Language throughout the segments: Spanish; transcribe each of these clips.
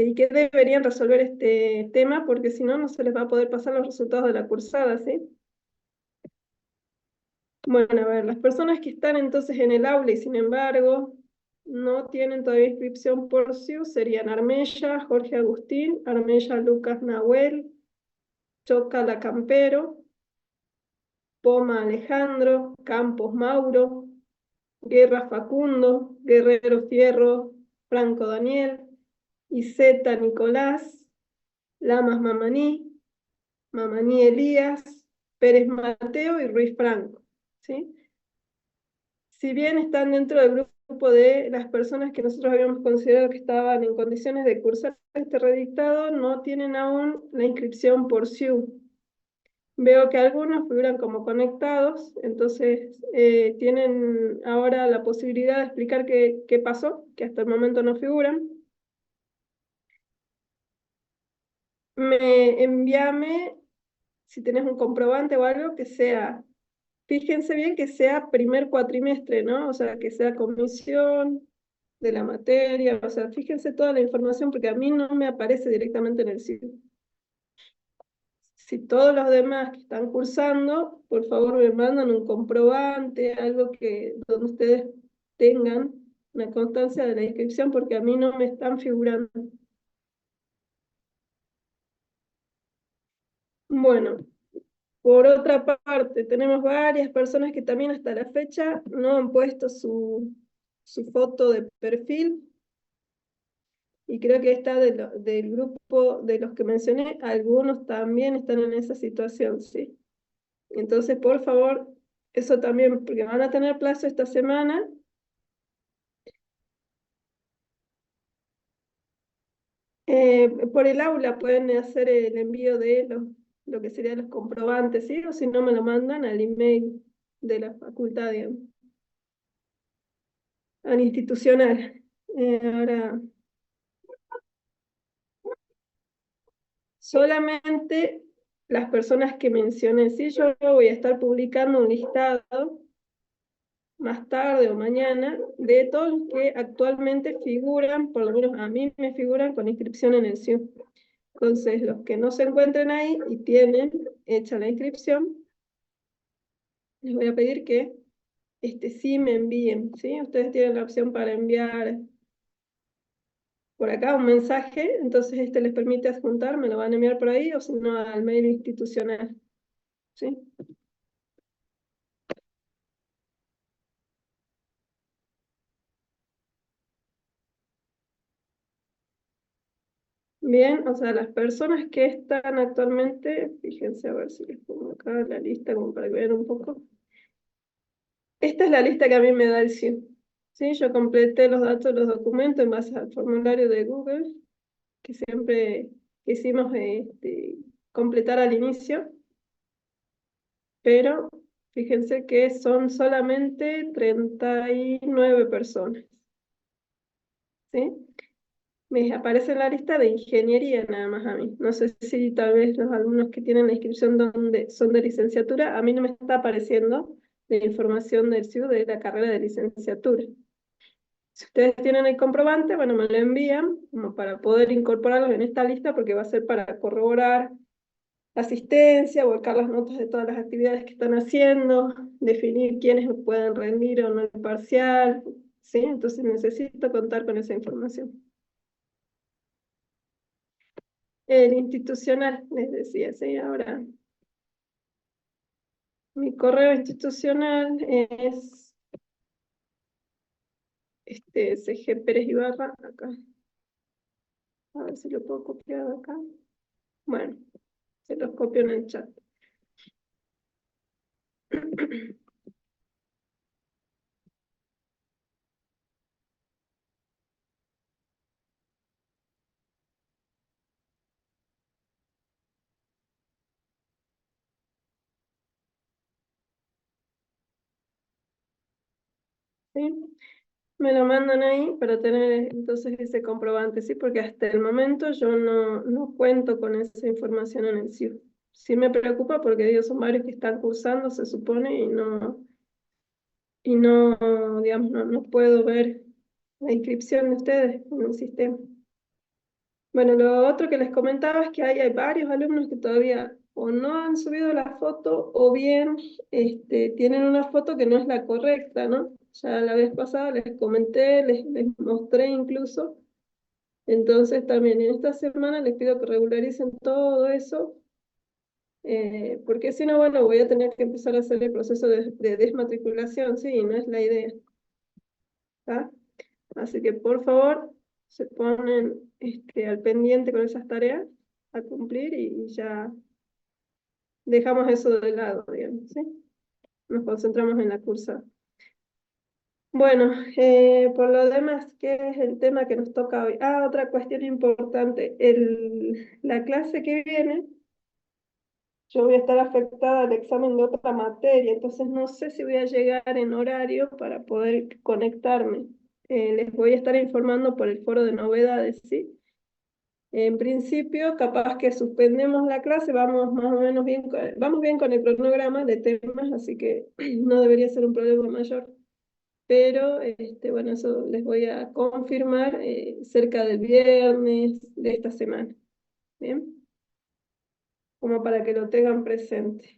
y que deberían resolver este tema, porque si no, no se les va a poder pasar los resultados de la cursada, ¿sí? Bueno, a ver, las personas que están entonces en el aula y sin embargo no tienen todavía inscripción por SIU serían Armella, Jorge Agustín, Armella Lucas Nahuel, Choca La Campero, Poma Alejandro, Campos Mauro, Guerra Facundo, Guerrero Fierro, Franco Daniel, Iseta Nicolás, Lamas Mamaní, Mamaní Elías, Pérez Mateo y Ruiz Franco, ¿sí? Si bien están dentro del grupo de las personas que nosotros habíamos considerado que estaban en condiciones de cursar este redictado, no tienen aún la inscripción por SIU. Veo que algunos figuran como conectados, entonces tienen ahora la posibilidad de explicar qué pasó, que hasta el momento no figuran. Envíame, si tenés un comprobante o algo, que sea, fíjense bien que sea primer cuatrimestre, ¿no? O sea, que sea comisión de la materia, o sea, fíjense toda la información porque a mí no me aparece directamente en el sitio. Si todos los demás que están cursando, por favor me mandan un comprobante, algo que donde ustedes tengan una constancia de la inscripción, porque a mí no me están figurando. Bueno, por otra parte, tenemos varias personas que también hasta la fecha no han puesto su foto de perfil, y creo que está del grupo de los que mencioné, algunos también están en esa situación, ¿sí? Entonces, por favor, eso también, porque van a tener plazo esta semana. Por el aula pueden hacer el envío de lo que serían los comprobantes, ¿sí? O si no, me lo mandan al email de la facultad, digamos, al institucional. Ahora, solamente las personas que mencioné, ¿sí? Yo voy a estar publicando un listado más tarde o mañana de todos los que actualmente figuran, por lo menos a mí me figuran con inscripción en el SIU. Entonces, los que no se encuentren ahí y tienen hecha la inscripción, les voy a pedir que sí me envíen, ¿sí? Ustedes tienen la opción para enviar por acá un mensaje, entonces les permite adjuntar, me lo van a enviar por ahí, o si no, al mail institucional, ¿sí? Bien, o sea, las personas que están actualmente, fíjense a ver si les pongo acá la lista como para que vean un poco. Esta es la lista que a mí me da el CIU. ¿Sí? Yo completé los datos de los documentos en base al formulario de Google, que siempre quisimos completar al inicio, pero fíjense que son solamente 39 personas. ¿Sí? Me aparece en la lista de ingeniería nada más a mí. No sé si tal vez los alumnos que tienen la inscripción donde son de licenciatura, a mí no me está apareciendo la información del CIU de la carrera de licenciatura. Si ustedes tienen el comprobante, bueno, me lo envían como para poder incorporarlos en esta lista, porque va a ser para corroborar la asistencia, volcar las notas de todas las actividades que están haciendo, definir quiénes pueden rendir o no el parcial, ¿sí? Entonces necesito contar con esa información. El institucional, les decía, ¿sí? Ahora, mi correo institucional es CG Pérez Ibarra, acá. A ver si lo puedo copiar acá. Bueno, se los copio en el chat. ¿Sí? Me lo mandan ahí para tener entonces ese comprobante, ¿sí? Porque hasta el momento yo no cuento con esa información en el CIU. Sí me preocupa porque digo, son varios que están cursando, se supone, y no, digamos, no puedo ver la inscripción de ustedes en el sistema. Bueno, lo otro que les comentaba es que hay varios alumnos que todavía o no han subido la foto o bien tienen una foto que no es la correcta, ¿no? Ya la vez pasada les comenté, les mostré incluso. Entonces también en esta semana les pido que regularicen todo eso, porque si no, bueno, voy a tener que empezar a hacer el proceso de desmatriculación, sí, y no es la idea, ¿tá? Así que por favor se ponen al pendiente con esas tareas a cumplir y ya dejamos eso de lado, digamos, ¿sí? Nos concentramos en la cursa. Bueno, por lo demás, ¿qué es el tema que nos toca hoy? Ah, otra cuestión importante. La clase que viene, yo voy a estar afectada al examen de otra materia, entonces no sé si voy a llegar en horario para poder conectarme. Les voy a estar informando por el foro de novedades, ¿sí? En principio, capaz que suspendemos la clase, vamos más o menos bien, vamos bien con el cronograma de temas, así que no debería ser un problema mayor. Pero, bueno, eso les voy a confirmar cerca del viernes de esta semana, ¿bien? Como para que lo tengan presente.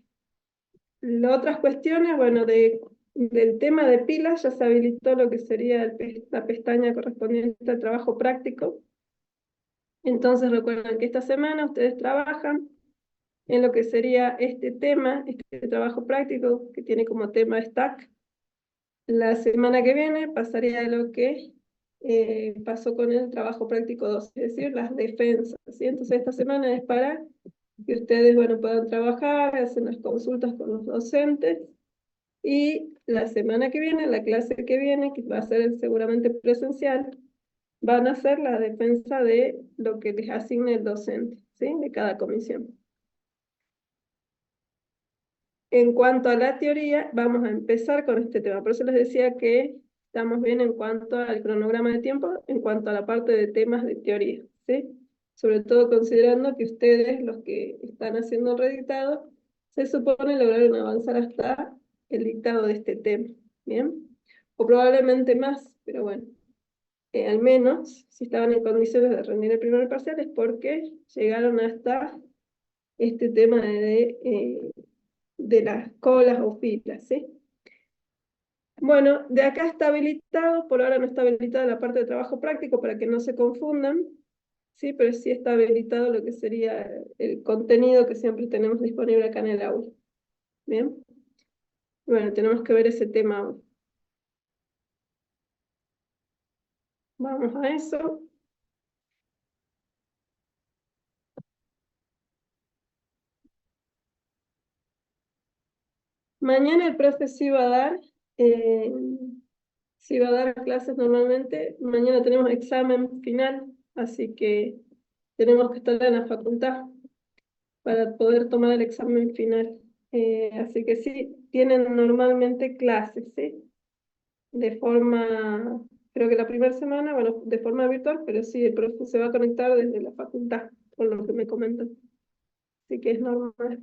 Las otras cuestiones, bueno, del tema de pilas ya se habilitó lo que sería la pestaña correspondiente al trabajo práctico. Entonces recuerden que esta semana ustedes trabajan en lo que sería este tema, este trabajo práctico que tiene como tema Stack. La semana que viene pasaría a lo que pasó con el trabajo práctico 2, es decir, las defensas, ¿sí? Entonces esta semana es para que ustedes, bueno, puedan trabajar, hacer las consultas con los docentes, y la semana que viene, la clase que viene, que va a ser seguramente presencial, van a hacer la defensa de lo que les asigne el docente, ¿sí? De cada comisión. En cuanto a la teoría, vamos a empezar con este tema. Por eso les decía que estamos bien en cuanto al cronograma de tiempo, en cuanto a la parte de temas de teoría, ¿sí? Sobre todo considerando que ustedes, los que están haciendo el redictado, se supone lograron avanzar hasta el dictado de este tema, ¿bien? O probablemente más, pero bueno, al menos, si estaban en condiciones de rendir el primer parcial, es porque llegaron hasta este tema de las colas o filas, ¿sí? Bueno, de acá está habilitado, por ahora no está habilitada la parte de trabajo práctico para que no se confundan, ¿sí? Pero sí está habilitado lo que sería el contenido que siempre tenemos disponible acá en el aula. ¿Bien? Bueno, tenemos que ver ese tema ahora. Vamos a eso. Mañana el profe eh, sí va a dar clases normalmente. Mañana tenemos examen final, así que tenemos que estar en la facultad para poder tomar el examen final. Así que sí, tienen normalmente clases, ¿sí? De forma, creo que la primera semana, bueno, de forma virtual, pero sí, el profe se va a conectar desde la facultad, por lo que me comentan. Así que es normal.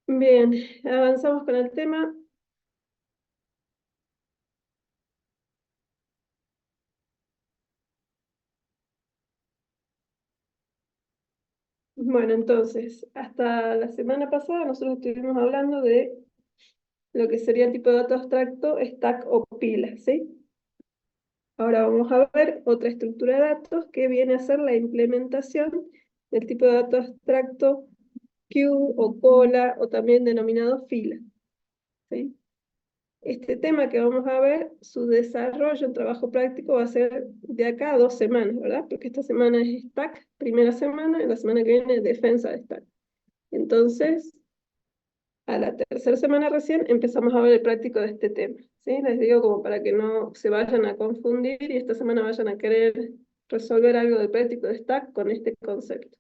Bien, avanzamos con el tema. Bueno, entonces, hasta la semana pasada nosotros estuvimos hablando de lo que sería el tipo de dato abstracto, stack o pila, ¿sí? Ahora vamos a ver otra estructura de datos que viene a ser la implementación del tipo de dato abstracto queue o cola o también denominado fila, ¿sí? Este tema que vamos a ver, su desarrollo en trabajo práctico va a ser de acá a 2 semanas, ¿verdad? Porque esta semana es stack, primera semana, y la semana que viene es defensa de stack. Entonces, a la tercera semana recién empezamos a ver el práctico de este tema, ¿sí? Les digo como para que no se vayan a confundir y esta semana vayan a querer resolver algo del práctico de stack con este concepto.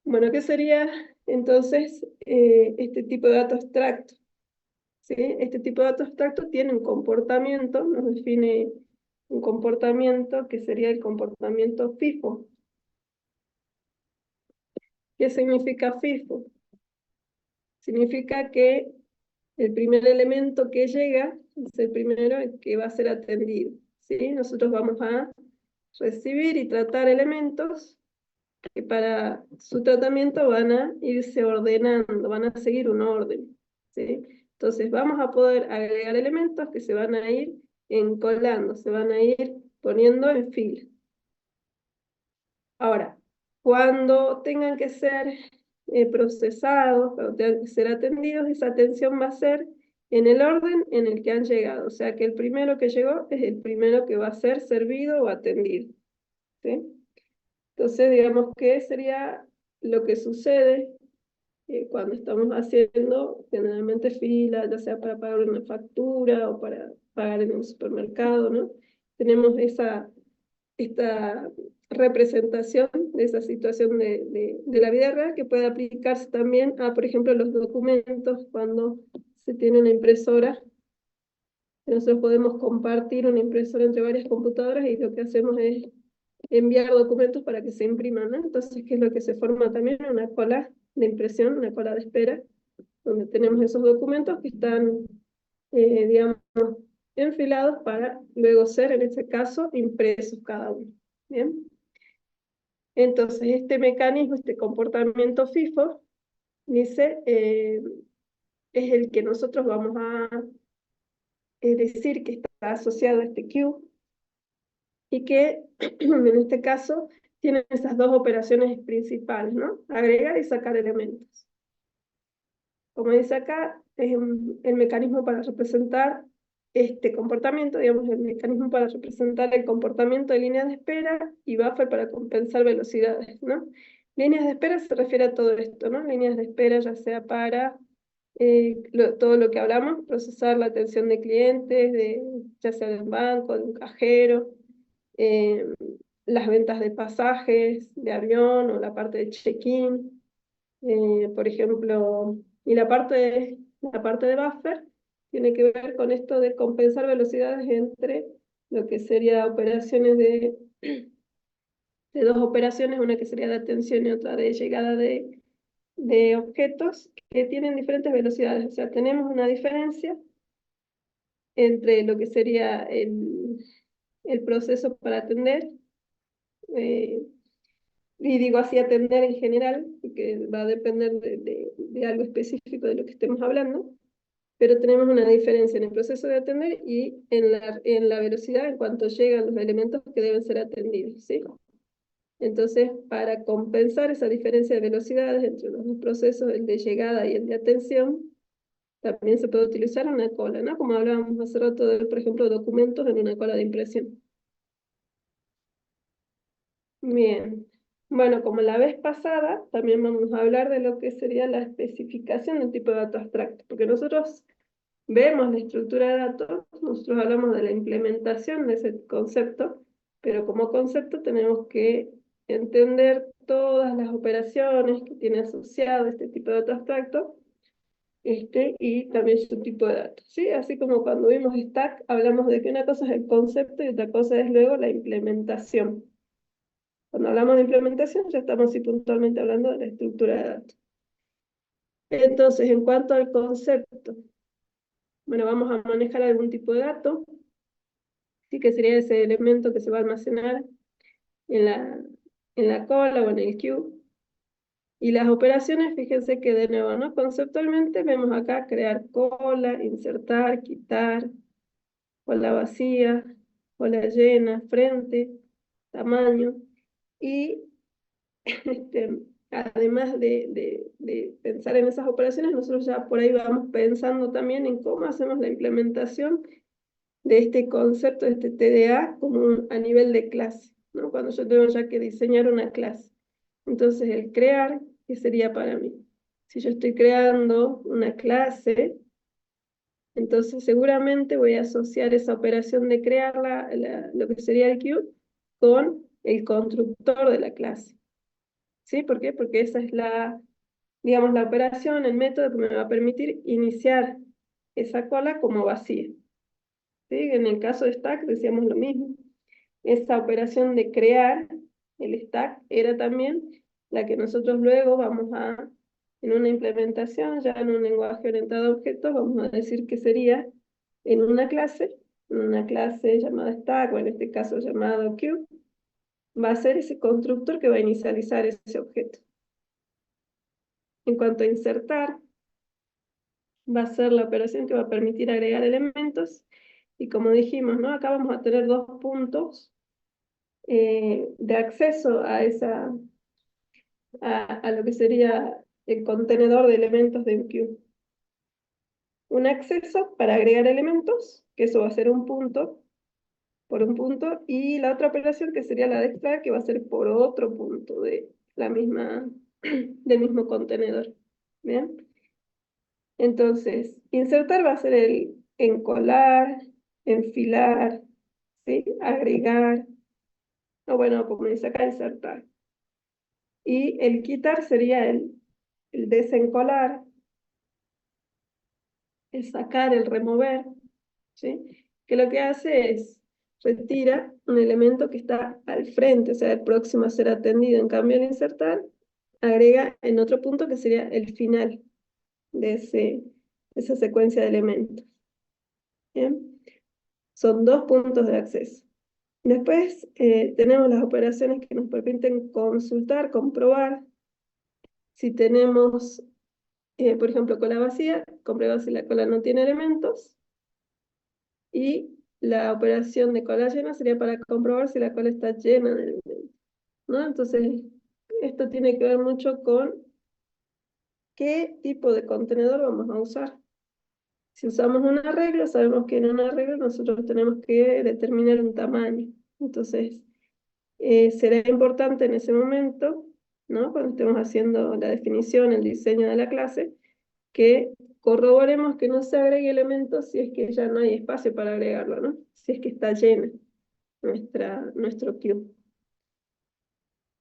Bueno, ¿qué sería entonces este tipo de dato abstracto? ¿Sí? Este tipo de dato abstracto tiene un comportamiento, nos define un comportamiento que sería el comportamiento FIFO. ¿Qué significa FIFO? Significa que el primer elemento que llega es el primero que va a ser atendido, ¿sí? Nosotros vamos a recibir y tratar elementos que para su tratamiento van a irse ordenando, van a seguir un orden, ¿sí? Entonces vamos a poder agregar elementos que se van a ir encolando, se van a ir poniendo en fila. Ahora, cuando tengan que ser procesados, cuando tengan que ser atendidos, esa atención va a ser en el orden en el que han llegado. O sea que el primero que llegó es el primero que va a ser servido o atendido, ¿sí? Entonces, digamos que sería lo que sucede cuando estamos haciendo generalmente fila, ya sea para pagar una factura o para pagar en un supermercado, ¿no? Tenemos esta representación de esa situación de la vida real que puede aplicarse también a, por ejemplo, los documentos cuando se tiene una impresora. Nosotros podemos compartir una impresora entre varias computadoras y lo que hacemos es enviar documentos para que se impriman, ¿no? Entonces, ¿qué es lo que se forma también? Una cola de impresión, una cola de espera, donde tenemos esos documentos que están, digamos, enfilados para luego ser, en este caso, impresos cada uno. ¿Bien? Entonces, este mecanismo, este comportamiento FIFO, dice, es el que nosotros vamos a decir que está asociado a este queue y que, en este caso, tiene esas dos operaciones principales, ¿no? Agregar y sacar elementos. Como dice acá, es el mecanismo para representar este comportamiento, digamos, el mecanismo para representar el comportamiento de líneas de espera y buffer para compensar velocidades, ¿no? Líneas de espera se refiere a todo esto, ¿no? Líneas de espera ya sea para todo lo que hablamos, procesar la atención de clientes, ya sea de un banco, de un cajero, eh, las ventas de pasajes de avión o la parte de check-in, por ejemplo, y la parte de buffer tiene que ver con esto de compensar velocidades entre lo que sería operaciones de dos operaciones, una que sería de atención y otra de llegada de objetos que tienen diferentes velocidades. O sea, tenemos una diferencia entre lo que sería el proceso para atender, eh, y digo así atender en general, porque va a depender de algo específico de lo que estemos hablando, pero tenemos una diferencia en el proceso de atender y en la velocidad en cuanto llegan los elementos que deben ser atendidos, ¿sí? Entonces, para compensar esa diferencia de velocidades entre los dos procesos, el de llegada y el de atención, también se puede utilizar una cola, ¿no? Como hablábamos hace rato de, por ejemplo, documentos en una cola de impresión. Bien. Bueno, como la vez pasada, también vamos a hablar de lo que sería la especificación del tipo de dato abstracto, porque nosotros vemos la estructura de datos, nosotros hablamos de la implementación de ese concepto, pero como concepto tenemos que entender todas las operaciones que tiene asociado este tipo de dato abstracto, y también su tipo de datos, ¿sí? Así como cuando vimos Stack, hablamos de que una cosa es el concepto y otra cosa es luego la implementación. Cuando hablamos de implementación, ya estamos así puntualmente hablando de la estructura de datos. Entonces, en cuanto al concepto, bueno, vamos a manejar algún tipo de dato, ¿sí? Que sería ese elemento que se va a almacenar en la cola o en el queue. Y las operaciones, fíjense que de nuevo, ¿no? Conceptualmente vemos acá crear cola, insertar, quitar, cola vacía, cola llena, frente, tamaño. Y además de pensar en esas operaciones, nosotros ya por ahí vamos pensando también en cómo hacemos la implementación de este concepto, de este TDA, como a nivel de clase, ¿no? Cuando yo tengo ya que diseñar una clase. Entonces, el crear, ¿qué sería para mí? Si yo estoy creando una clase, entonces seguramente voy a asociar esa operación de crear lo que sería el queue con el constructor de la clase. ¿Sí? ¿Por qué? Porque esa es digamos, la operación, el método que me va a permitir iniciar esa cola como vacía. ¿Sí? En el caso de stack decíamos lo mismo. Esa operación de crear el stack era también la que nosotros luego vamos en una implementación, ya en un lenguaje orientado a objetos, vamos a decir que sería en una clase, una clase llamada stack, o en este caso llamado queue, va a ser ese constructor que va a inicializar ese objeto. En cuanto a insertar, va a ser la operación que va a permitir agregar elementos, y como dijimos, ¿no? Acá vamos a tener dos puntos de acceso a lo que sería el contenedor de elementos de un queue. Un acceso para agregar elementos, que eso va a ser un punto, por un punto, y la otra operación que sería la de extraer, que va a ser por otro punto de la misma, del mismo contenedor. ¿Bien? Entonces, insertar va a ser el encolar, enfilar, ¿sí? Agregar, o bueno, como dice acá, insertar. Y el quitar sería el desencolar, el sacar, el remover, ¿sí? Que lo que hace es retira un elemento que está al frente, o sea, el próximo a ser atendido. En cambio, el insertar agrega en otro punto que sería el final de esa secuencia de elementos. ¿Bien? Son dos puntos de acceso. Después tenemos las operaciones que nos permiten consultar, comprobar si tenemos, por ejemplo, cola vacía, comprueba si la cola no tiene elementos, y la operación de cola llena sería para comprobar si la cola está llena de elementos, ¿no? Entonces, esto tiene que ver mucho con qué tipo de contenedor vamos a usar. Si usamos un arreglo, sabemos que en un arreglo nosotros tenemos que determinar un tamaño. Entonces, será importante en ese momento, ¿no? Cuando estemos haciendo la definición, el diseño de la clase, que corroboremos que no se agregue elementos si es que ya no hay espacio para agregarlo, ¿no? Si es que está llena nuestro queue.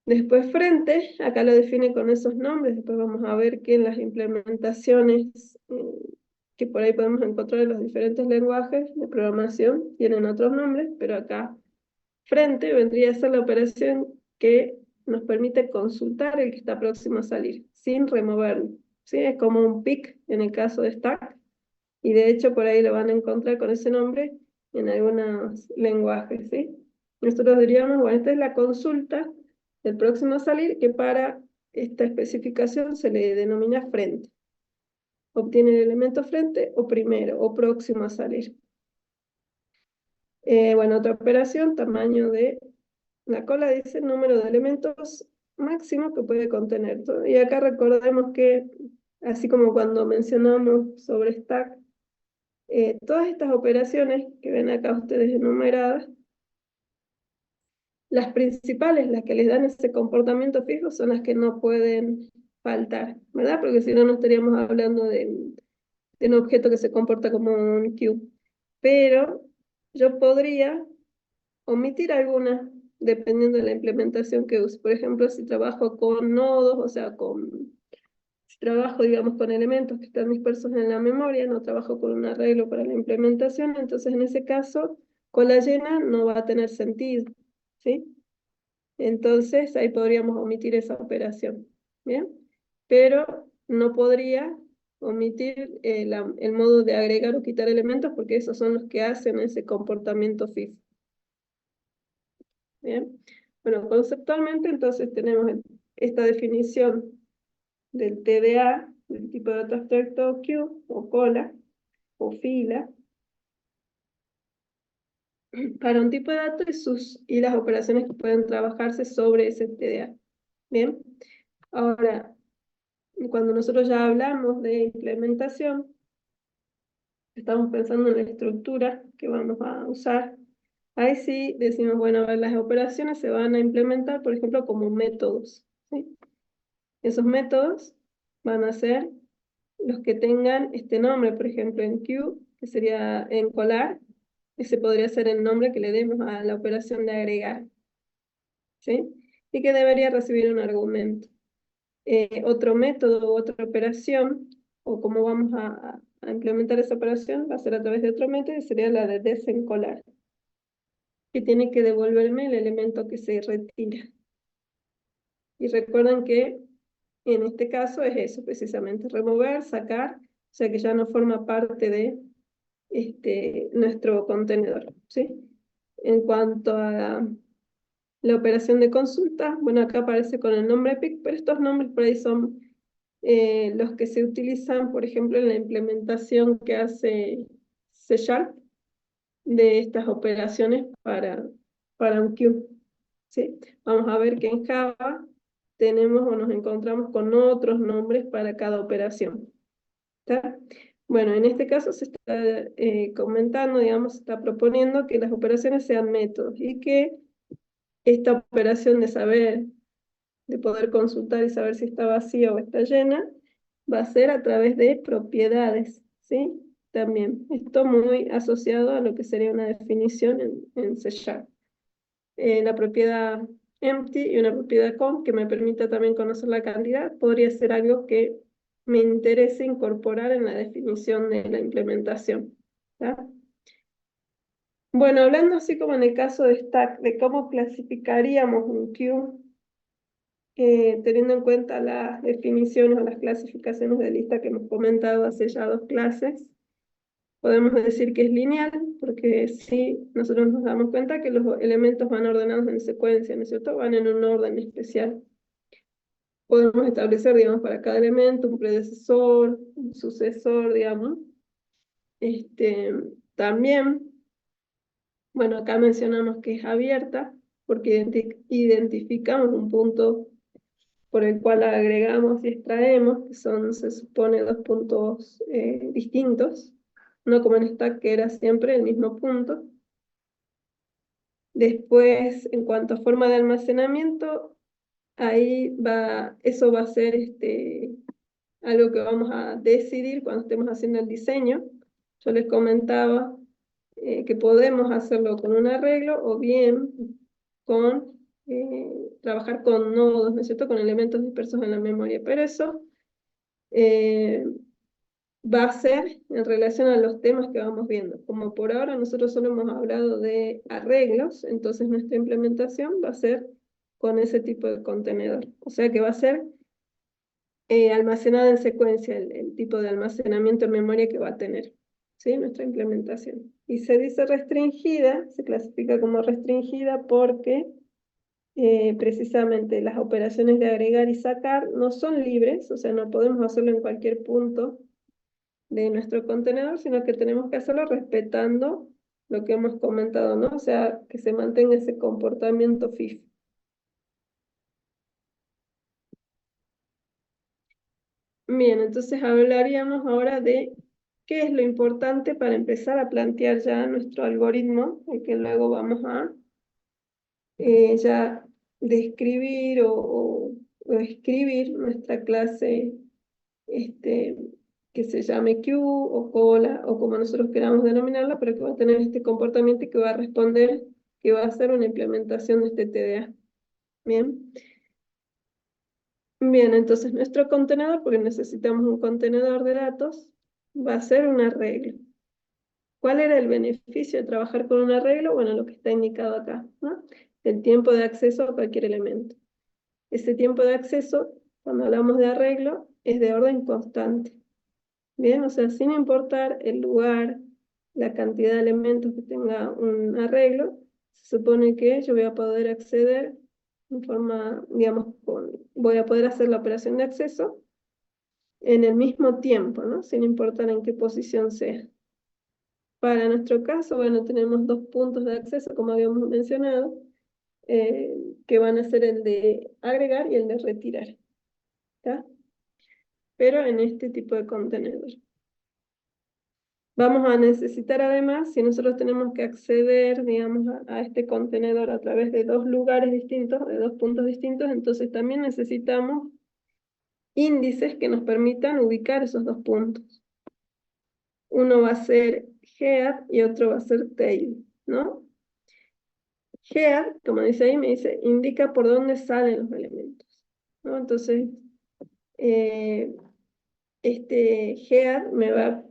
Después frente, acá lo define con esos nombres, después vamos a ver que en las implementaciones que por ahí podemos encontrar en los diferentes lenguajes de programación tienen otros nombres, pero acá frente vendría a ser la operación que nos permite consultar el que está próximo a salir, sin removerlo, ¿sí? Es como un pick en el caso de stack, y de hecho por ahí lo van a encontrar con ese nombre en algunos lenguajes, ¿sí? Nosotros diríamos, bueno, esta es la consulta del próximo a salir, que para esta especificación se le denomina frente. Obtiene el elemento frente o primero o próximo a salir. Bueno, otra operación, tamaño de la cola, dice número de elementos máximo que puede contener. Y acá recordemos que, así como cuando mencionamos sobre stack, todas estas operaciones que ven acá ustedes enumeradas, las principales, las que les dan ese comportamiento fijo, son las que no pueden faltar, ¿verdad? Porque si no, no estaríamos hablando de un objeto que se comporta como un queue. Pero yo podría omitir algunas dependiendo de la implementación que use. Por ejemplo, si trabajo con nodos, o sea, si trabajo, digamos, con elementos que están dispersos en la memoria, no trabajo con un arreglo para la implementación, entonces en ese caso, con la llena no va a tener sentido, ¿sí? Entonces ahí podríamos omitir esa operación, ¿bien? Pero no podría omitir el modo de agregar o quitar elementos, porque esos son los que hacen ese comportamiento fijo. ¿Bien? Bueno, conceptualmente entonces tenemos esta definición del TDA, del tipo de dato abstracto queue, o cola, o fila, para un tipo de dato y las operaciones que pueden trabajarse sobre ese TDA. Bien, ahora, cuando nosotros ya hablamos de implementación, estamos pensando en la estructura que vamos a usar. Ahí sí decimos, bueno, a ver, las operaciones se van a implementar, por ejemplo, como métodos, ¿sí? Esos métodos van a ser los que tengan este nombre, por ejemplo, en queue, que sería encolar, ese podría ser el nombre que le demos a la operación de agregar, ¿sí? Y que debería recibir un argumento. Otro método u otra operación, o cómo vamos a implementar esa operación, va a ser a través de otro método, y sería la de desencolar, que tiene que devolverme el elemento que se retira. Y recuerden que en este caso es eso, precisamente, remover, sacar, o sea que ya no forma parte de nuestro contenedor, ¿sí? En cuanto a la operación de consulta, bueno, acá aparece con el nombre PIC, pero estos nombres por ahí son los que se utilizan, por ejemplo, en la implementación que hace C# de estas operaciones para un queue, ¿sí? Vamos a ver que en Java tenemos o nos encontramos con otros nombres para cada operación, ¿está? Bueno, en este caso se está comentando, digamos, se está proponiendo que las operaciones sean métodos y que esta operación de poder consultar y saber si está vacía o está llena, va a ser a través de propiedades, ¿sí? También, esto muy asociado a lo que sería una definición en C#. La propiedad empty y una propiedad con que me permita también conocer la cantidad, podría ser algo que me interese incorporar en la definición de la implementación, ¿tá? Bueno, hablando así como en el caso de Stack, de cómo clasificaríamos un queue, teniendo en cuenta las definiciones o las clasificaciones de lista que hemos comentado hace ya 2 clases, podemos decir que es lineal, porque sí, nosotros nos damos cuenta que los elementos van ordenados en secuencia, ¿no es cierto? Van en un orden especial. Podemos establecer, digamos, para cada elemento un predecesor, un sucesor, digamos. También, bueno, acá mencionamos que es abierta, porque identificamos un punto por el cual agregamos y extraemos, que son, se supone, 2 puntos distintos, no como en Stack, que era siempre el mismo punto. Después, en cuanto a forma de almacenamiento, eso va a ser algo que vamos a decidir cuando estemos haciendo el diseño. Yo les comentaba que podemos hacerlo con un arreglo o bien con trabajar con nodos, ¿no es cierto?, con elementos dispersos en la memoria, pero eso eh, va a ser en relación a los temas que vamos viendo. Como por ahora nosotros solo hemos hablado de arreglos, entonces nuestra implementación va a ser con ese tipo de contenedor. O sea que va a ser almacenada en secuencia el tipo de almacenamiento en memoria que va a tener, ¿sí? Nuestra implementación. Y se dice restringida, se clasifica como restringida porque precisamente las operaciones de agregar y sacar no son libres, o sea, no podemos hacerlo en cualquier punto de nuestro contenedor, sino que tenemos que hacerlo respetando lo que hemos comentado, ¿no? O sea, que se mantenga ese comportamiento FIF. Bien, entonces hablaríamos ahora de qué es lo importante para empezar a plantear ya nuestro algoritmo, el que luego vamos a ya describir o escribir nuestra clase que se llame queue o cola o como nosotros queramos denominarla, pero que va a tener este comportamiento y que va a responder, que va a hacer una implementación de este TDA. Bien. Bien, entonces nuestro contenedor, porque necesitamos un contenedor de datos, va a ser un arreglo. ¿Cuál era el beneficio de trabajar con un arreglo? Bueno, lo que está indicado acá, ¿no? El tiempo de acceso a cualquier elemento. Ese tiempo de acceso, cuando hablamos de arreglo, es de orden constante. Bien, o sea, sin importar el lugar, la cantidad de elementos que tenga un arreglo, se supone que yo voy a poder acceder en forma, digamos, voy a poder hacer la operación de acceso en el mismo tiempo, ¿no? Sin importar en qué posición sea. Para nuestro caso, bueno, tenemos 2 puntos de acceso, como habíamos mencionado, que van a ser el de agregar y el de retirar, ¿tá? Pero en este tipo de contenedor. Vamos a necesitar además, si nosotros tenemos que acceder, digamos, a este contenedor a través de 2 lugares distintos, de 2 puntos distintos, entonces también necesitamos índices que nos permitan ubicar esos 2 puntos. Uno va a ser head y otro va a ser tail, ¿no? Head, como dice ahí, me dice, indica por dónde salen los elementos, ¿no? Entonces, este head me va a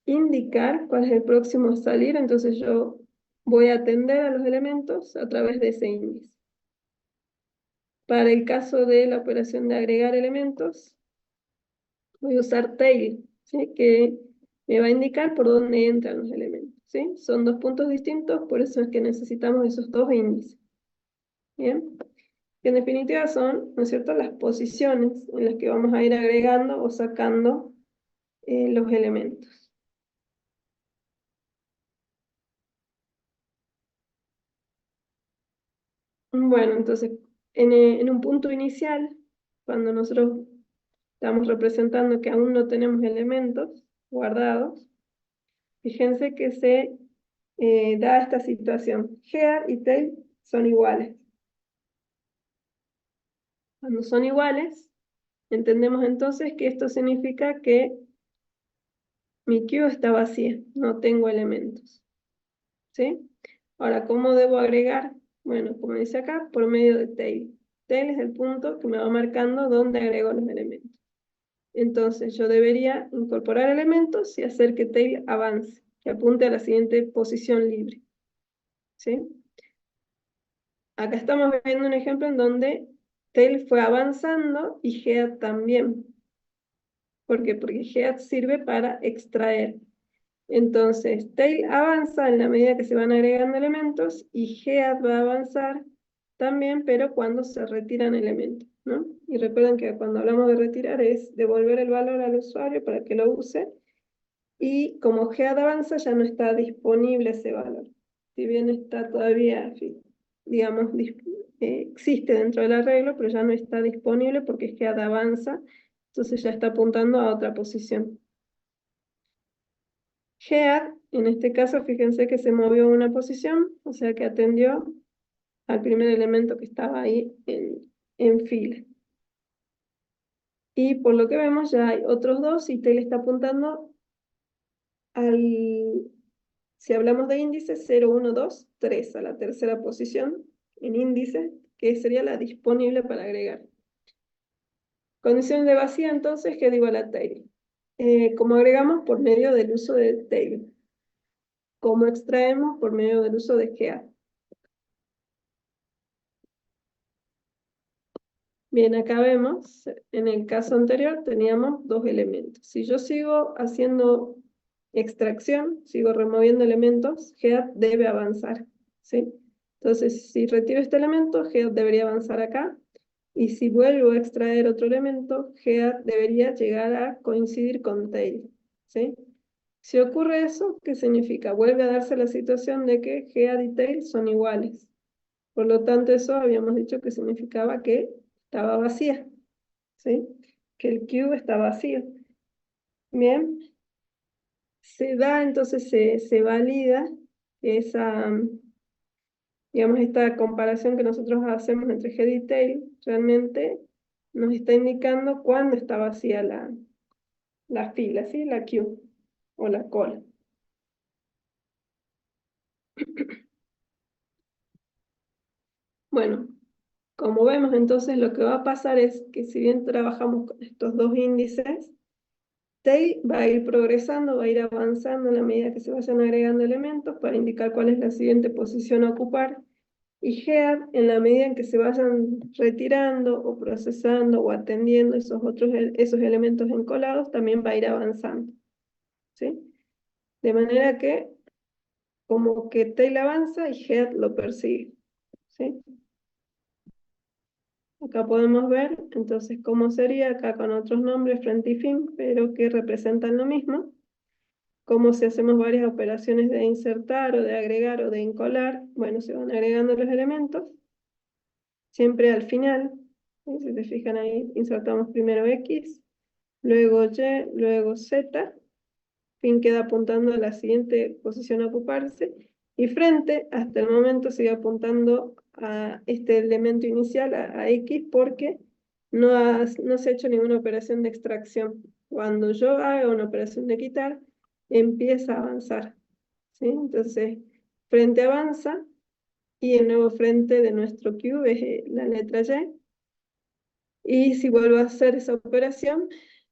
indicar cuál es el próximo a salir, entonces yo voy a atender a los elementos a través de ese índice. Para el caso de la operación de agregar elementos, voy a usar tail, ¿sí? Que me va a indicar por dónde entran los elementos, ¿sí? Son dos puntos distintos, por eso es que necesitamos esos dos índices. Bien, que en definitiva son, ¿no es cierto?, las posiciones en las que vamos a ir agregando o sacando los elementos. Bueno, entonces, en un punto inicial, cuando nosotros estamos representando que aún no tenemos elementos guardados, fíjense que se da esta situación. Head y tail son iguales. Cuando son iguales, entendemos entonces que esto significa que mi queue está vacía, no tengo elementos. ¿Sí? Ahora, ¿cómo debo agregar? Bueno, como dice acá, por medio de tail. Tail es el punto que me va marcando dónde agrego los elementos. Entonces, yo debería incorporar elementos y hacer que tail avance, que apunte a la siguiente posición libre. ¿Sí? Acá estamos viendo un ejemplo en donde tail fue avanzando y head también. ¿Por qué? Porque head sirve para extraer. Entonces, tail avanza en la medida que se van agregando elementos y head va a avanzar también, pero cuando se retiran elementos, ¿no? Y recuerden que cuando hablamos de retirar es devolver el valor al usuario para que lo use, y como head avanza ya no está disponible ese valor. Si bien está todavía, digamos, existe dentro del arreglo, pero ya no está disponible porque head avanza, entonces ya está apuntando a otra posición. Head, en este caso, fíjense que se movió una posición, o sea que atendió al primer elemento que estaba ahí en fila. Y por lo que vemos ya hay otros dos y tail está apuntando al, si hablamos de índice, 0, 1, 2, 3, a la tercera posición en índice, que sería la disponible para agregar. Condición de vacía, entonces, ¿qué digo a la tail? ¿Cómo agregamos? Por medio del uso de tail. ¿Cómo extraemos? Por medio del uso de head. Bien, acá vemos, en el caso anterior teníamos dos elementos. Si yo sigo haciendo extracción, sigo removiendo elementos, head debe avanzar, ¿sí? Entonces, si retiro este elemento, head debería avanzar acá. Y si vuelvo a extraer otro elemento, head debería llegar a coincidir con tail, ¿sí? Si ocurre eso, ¿qué significa? Vuelve a darse la situación de que head y tail son iguales. Por lo tanto, eso habíamos dicho que significaba que estaba vacía, ¿sí? Que el queue está vacío. Bien, se da, entonces se valida esa, digamos, esta comparación que nosotros hacemos entre head y tail, realmente nos está indicando cuándo está vacía la fila, ¿sí? La queue o la cola. Bueno, como vemos entonces lo que va a pasar es que si bien trabajamos con estos dos índices, tail va a ir progresando, va a ir avanzando en la medida que se vayan agregando elementos para indicar cuál es la siguiente posición a ocupar, y head en la medida en que se vayan retirando o procesando o atendiendo esos elementos encolados, también va a ir avanzando, ¿sí? De manera que como que tail avanza y head lo persigue, ¿sí? Acá podemos ver entonces cómo sería acá con otros nombres frente y fin, pero que representan lo mismo. Como si hacemos varias operaciones de insertar o de agregar o de encolar, bueno, se van agregando los elementos, siempre al final, ¿sí? Si se fijan ahí, insertamos primero X, luego Y, luego Z, fin queda apuntando a la siguiente posición a ocuparse, y frente, hasta el momento sigue apuntando a este elemento inicial, a X, porque no se ha hecho ninguna operación de extracción. Cuando yo haga una operación de quitar, empieza a avanzar, ¿sí? Entonces, frente avanza, y el nuevo frente de nuestro queue es la letra Y si vuelvo a hacer esa operación,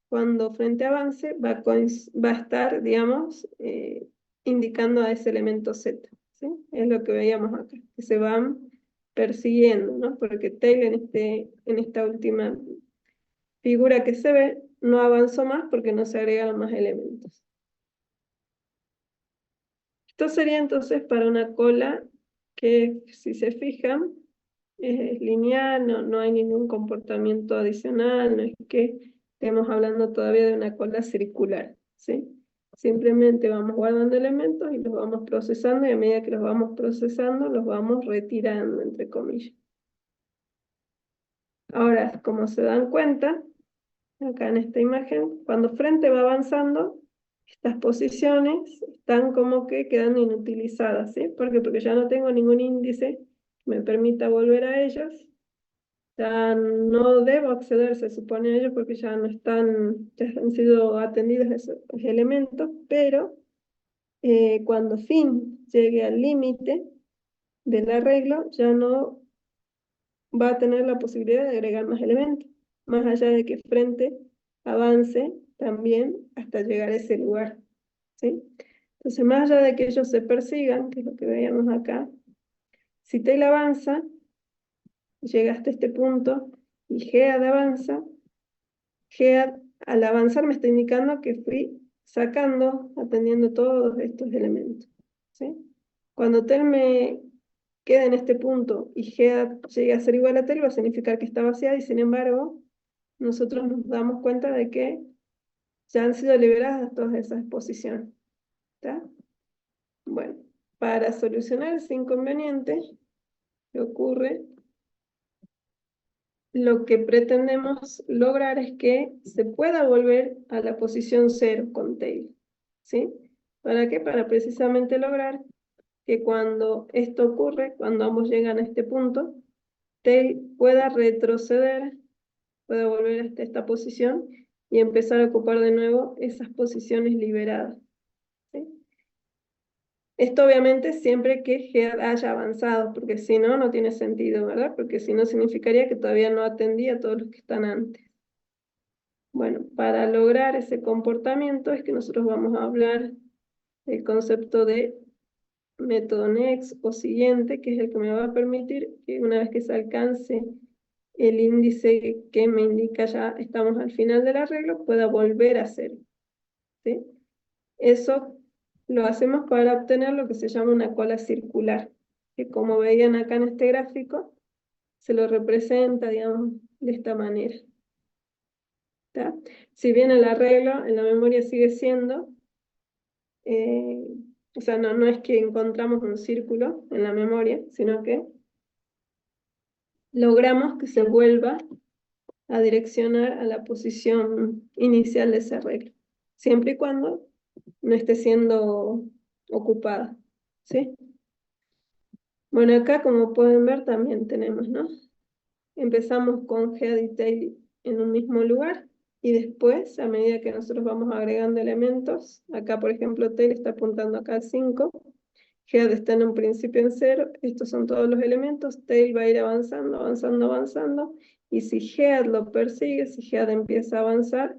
cuando frente avance, va a estar, digamos, indicando a ese elemento Z, ¿sí? Es lo que veíamos acá, que se van persiguiendo, ¿no? Porque tail en esta última figura que se ve, no avanzó más porque no se agregaron más elementos. Esto sería entonces para una cola que, si se fijan, es lineal, no hay ningún comportamiento adicional, no es que estemos hablando todavía de una cola circular, ¿sí? Simplemente vamos guardando elementos y los vamos procesando, y a medida que los vamos procesando, los vamos retirando, entre comillas. Ahora, como se dan cuenta, acá en esta imagen, cuando frente va avanzando, estas posiciones están como que quedando inutilizadas, ¿sí? ¿Por qué? Porque ya no tengo ningún índice que me permita volver a ellas. Ya no debo acceder, se supone, a ellos porque ya no están, ya han sido atendidos esos elementos, pero cuando fin llegue al límite del arreglo, ya no va a tener la posibilidad de agregar más elementos, más allá de que frente avance también hasta llegar a ese lugar, ¿sí? Entonces, más allá de que ellos se persigan, que es lo que veíamos acá, si tail avanza, llega hasta este punto, y head avanza, head al avanzar me está indicando que fui sacando, atendiendo todos estos elementos, ¿sí? Cuando tail me queda en este punto y head llegue a ser igual a tail, va a significar que está vaciada, y sin embargo, nosotros nos damos cuenta de que ya han sido liberadas todas esas posiciones, ¿está? Bueno, para solucionar ese inconveniente que ocurre, lo que pretendemos lograr es que se pueda volver a la posición 0 con tail, ¿sí? ¿Para qué? Para precisamente lograr que cuando esto ocurre, cuando ambos llegan a este punto, tail pueda retroceder, pueda volver hasta esta posición y empezar a ocupar de nuevo esas posiciones liberadas, ¿sí? Esto obviamente siempre que head haya avanzado, porque si no, no tiene sentido, ¿verdad? Porque si no significaría que todavía no atendía a todos los que están antes. Bueno, para lograr ese comportamiento es que nosotros vamos a hablar del concepto de método next o siguiente, que es el que me va a permitir que una vez que se alcance el índice que me indica ya estamos al final del arreglo, pueda volver a cero, ¿sí? Eso lo hacemos para obtener lo que se llama una cola circular, que como veían acá en este gráfico, se lo representa, digamos, de esta manera, ¿tá? Si bien el arreglo en la memoria sigue siendo, o sea, no es que encontramos un círculo en la memoria, sino que logramos que se vuelva a direccionar a la posición inicial de ese arreglo, siempre y cuando no esté siendo ocupada, ¿sí? Bueno, acá como pueden ver también tenemos, ¿no? Empezamos con head y tail en un mismo lugar, y después, a medida que nosotros vamos agregando elementos, acá por ejemplo tail está apuntando acá al 5, head está en un principio en 0, estos son todos los elementos, tail va a ir avanzando, avanzando, avanzando, y si head lo persigue, si head empieza a avanzar,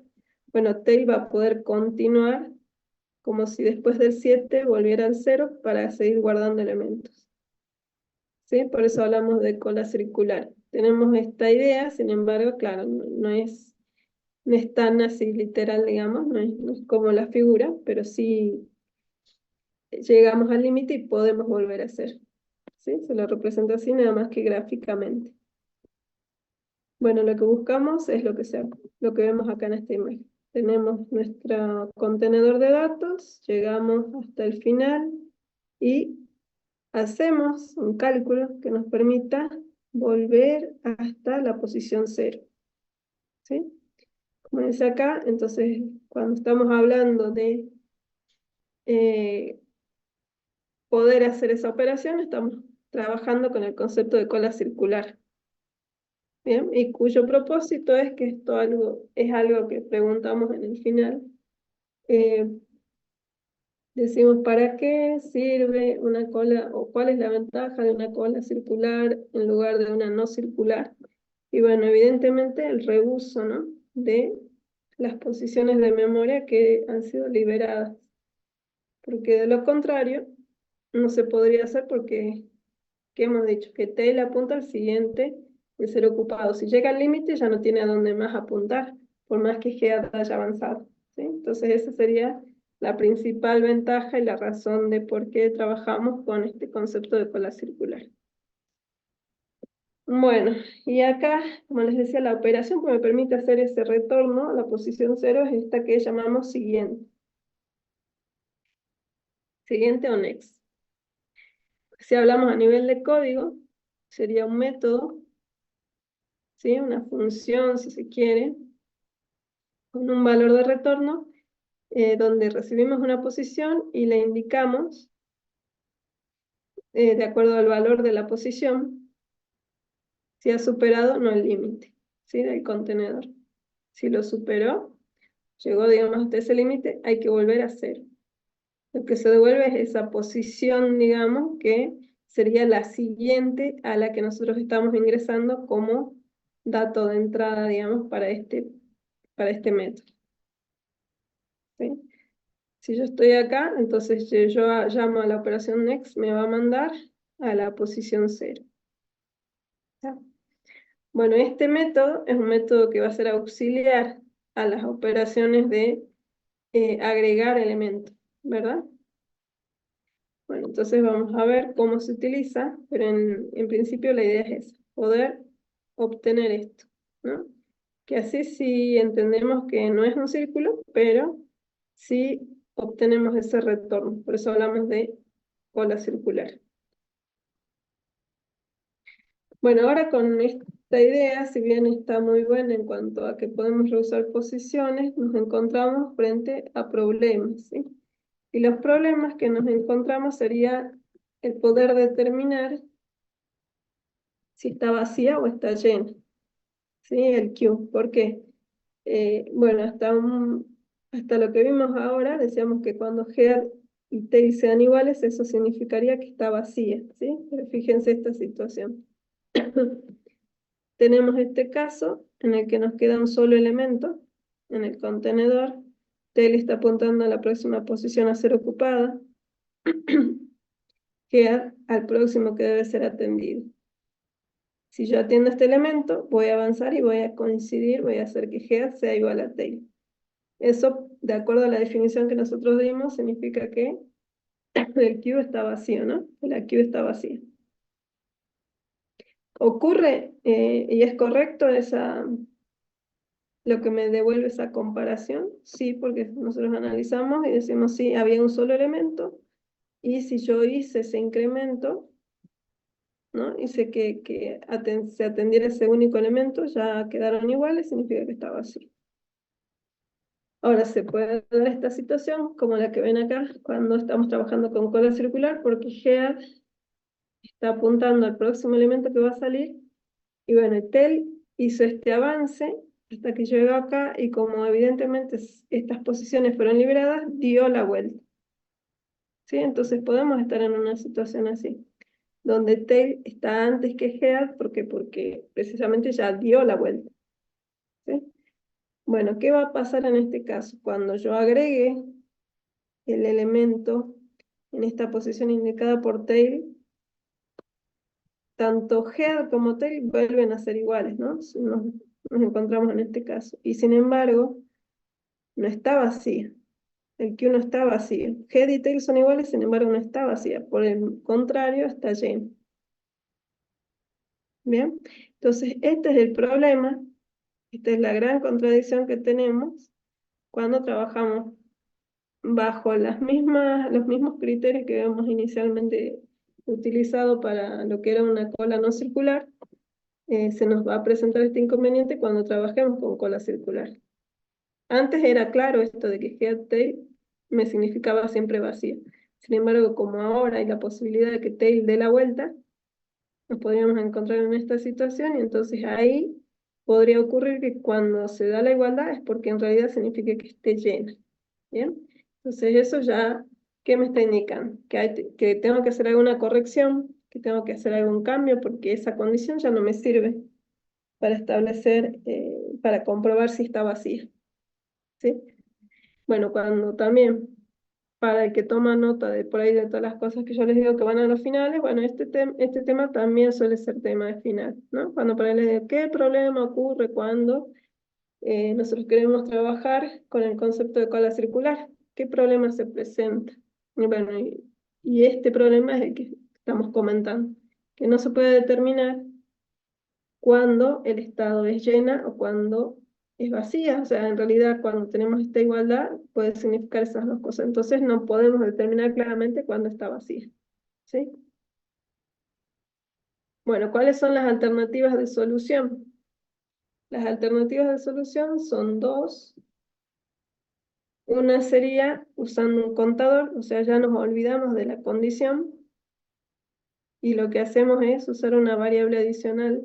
bueno, tail va a poder continuar como si después del 7 volviera al 0 para seguir guardando elementos, ¿sí? Por eso hablamos de cola circular. Tenemos esta idea, sin embargo, claro, no es tan así literal, digamos, no es como la figura, pero sí llegamos al límite y podemos volver a hacer, ¿sí? Se lo representa así, nada más que gráficamente. Bueno, lo que buscamos es lo que vemos acá en esta imagen. Tenemos nuestro contenedor de datos, llegamos hasta el final y hacemos un cálculo que nos permita volver hasta la posición 0, ¿sí? Como dice acá, entonces cuando estamos hablando de eh, poder hacer esa operación, estamos trabajando con el concepto de cola circular, ¿bien? Y cuyo propósito es que esto es algo que preguntamos en el final. Eh, Decimos, ¿para qué sirve una cola, o cuál es la ventaja de una cola circular en lugar de una no circular? Y bueno, evidentemente el reuso, ¿no?, de las posiciones de memoria que han sido liberadas. Porque de lo contrario, no se podría hacer porque, ¿qué hemos dicho? Que tail apunta al siguiente de ser ocupado. Si llega al límite ya no tiene a dónde más apuntar, por más que head haya avanzado, ¿sí? Entonces esa sería la principal ventaja y la razón de por qué trabajamos con este concepto de cola circular. Bueno, y acá, como les decía, la operación que me permite hacer ese retorno a la posición 0 es esta que llamamos siguiente. Siguiente o next. Si hablamos a nivel de código, sería un método, ¿sí? Una función, si se quiere, con un valor de retorno, donde recibimos una posición y le indicamos, de acuerdo al valor de la posición, si ha superado o no el límite, ¿sí? Del contenedor. Si lo superó, llegó, digamos, hasta ese límite, hay que volver a cero. Lo que se devuelve es esa posición, digamos, que sería la siguiente a la que nosotros estamos ingresando como dato de entrada, digamos, para este método. ¿Sí? Si yo estoy acá, entonces yo llamo a la operación next, me va a mandar a la posición 0. ¿Ya? Bueno, este método es un método que va a ser auxiliar a las operaciones de agregar elementos, ¿verdad? Bueno, entonces vamos a ver cómo se utiliza, pero en principio la idea es esa, poder obtener esto, ¿no? Que así sí entendemos que no es un círculo, pero sí obtenemos ese retorno. Por eso hablamos de cola circular. Bueno, ahora con esta idea, si bien está muy buena en cuanto a que podemos reusar posiciones, nos encontramos frente a problemas, ¿sí? Y los problemas que nos encontramos sería el poder determinar si está vacía o está llena, ¿sí? El queue. ¿Por qué? Bueno, hasta lo que vimos ahora, decíamos que cuando head y tail sean iguales, eso significaría que está vacía, ¿sí? Pero fíjense esta situación. Tenemos este caso en el que nos queda un solo elemento en el contenedor. Tail está apuntando a la próxima posición a ser ocupada. Head al próximo que debe ser atendido. Si yo atiendo este elemento, voy a avanzar y voy a coincidir, voy a hacer que head sea igual a tail. Eso, de acuerdo a la definición que nosotros dimos, significa que el queue está vacío, ¿no? La queue está vacía. Ocurre, y es correcto lo que me devuelve esa comparación, sí, porque nosotros analizamos y decimos, sí, había un solo elemento, y si yo hice ese incremento, ¿no? Hice que se atendiera ese único elemento, ya quedaron iguales, significa que está vacío. Ahora se puede dar esta situación, como la que ven acá, cuando estamos trabajando con cola circular, porque head está apuntando al próximo elemento que va a salir, y bueno, el tail hizo este avance hasta que llegó acá, y como evidentemente estas posiciones fueron liberadas, dio la vuelta. ¿Sí? Entonces podemos estar en una situación así, donde tail está antes que head, porque precisamente ya dio la vuelta. ¿Sí? Bueno, ¿qué va a pasar en este caso? Cuando yo agregue el elemento en esta posición indicada por tail, tanto head como tail vuelven a ser iguales, ¿no? Nos encontramos en este caso. Y sin embargo, no está vacía. El queue no está vacío. Head y tail son iguales, sin embargo, no está vacía. Por el contrario, está lleno. ¿Bien? Entonces, este es el problema. Esta es la gran contradicción que tenemos cuando trabajamos bajo los mismos criterios que habíamos inicialmente utilizado para lo que era una cola no circular. Se nos va a presentar este inconveniente cuando trabajemos con cola circular. Antes era claro esto de que head tail me significaba siempre vacío. Sin embargo, como ahora hay la posibilidad de que tail dé la vuelta, nos podríamos encontrar en esta situación, y entonces ahí podría ocurrir que cuando se da la igualdad es porque en realidad significa que esté llena. ¿Bien? Entonces eso ya, ¿qué me está indicando? Que tengo que hacer alguna corrección, que tengo que hacer algún cambio, porque esa condición ya no me sirve para establecer, para comprobar si está vacía. ¿Sí? Bueno, cuando también, para el que toma nota de por ahí de todas las cosas que yo les digo que van a los finales, bueno, este tema también suele ser tema de final, ¿no? Cuando por ahí les digo, ¿qué problema ocurre cuando nosotros queremos trabajar con el concepto de cola circular? ¿Qué problema se presenta? Y bueno, y este problema es el que estamos comentando, que no se puede determinar cuando el estado es llena o cuando es vacía. O sea, en realidad cuando tenemos esta igualdad puede significar esas dos cosas. Entonces no podemos determinar claramente cuándo está vacía. ¿Sí? Bueno, ¿cuáles son las alternativas de solución? Las alternativas de solución son dos. Una sería usando un contador, o sea, ya nos olvidamos de la condición y lo que hacemos es usar una variable adicional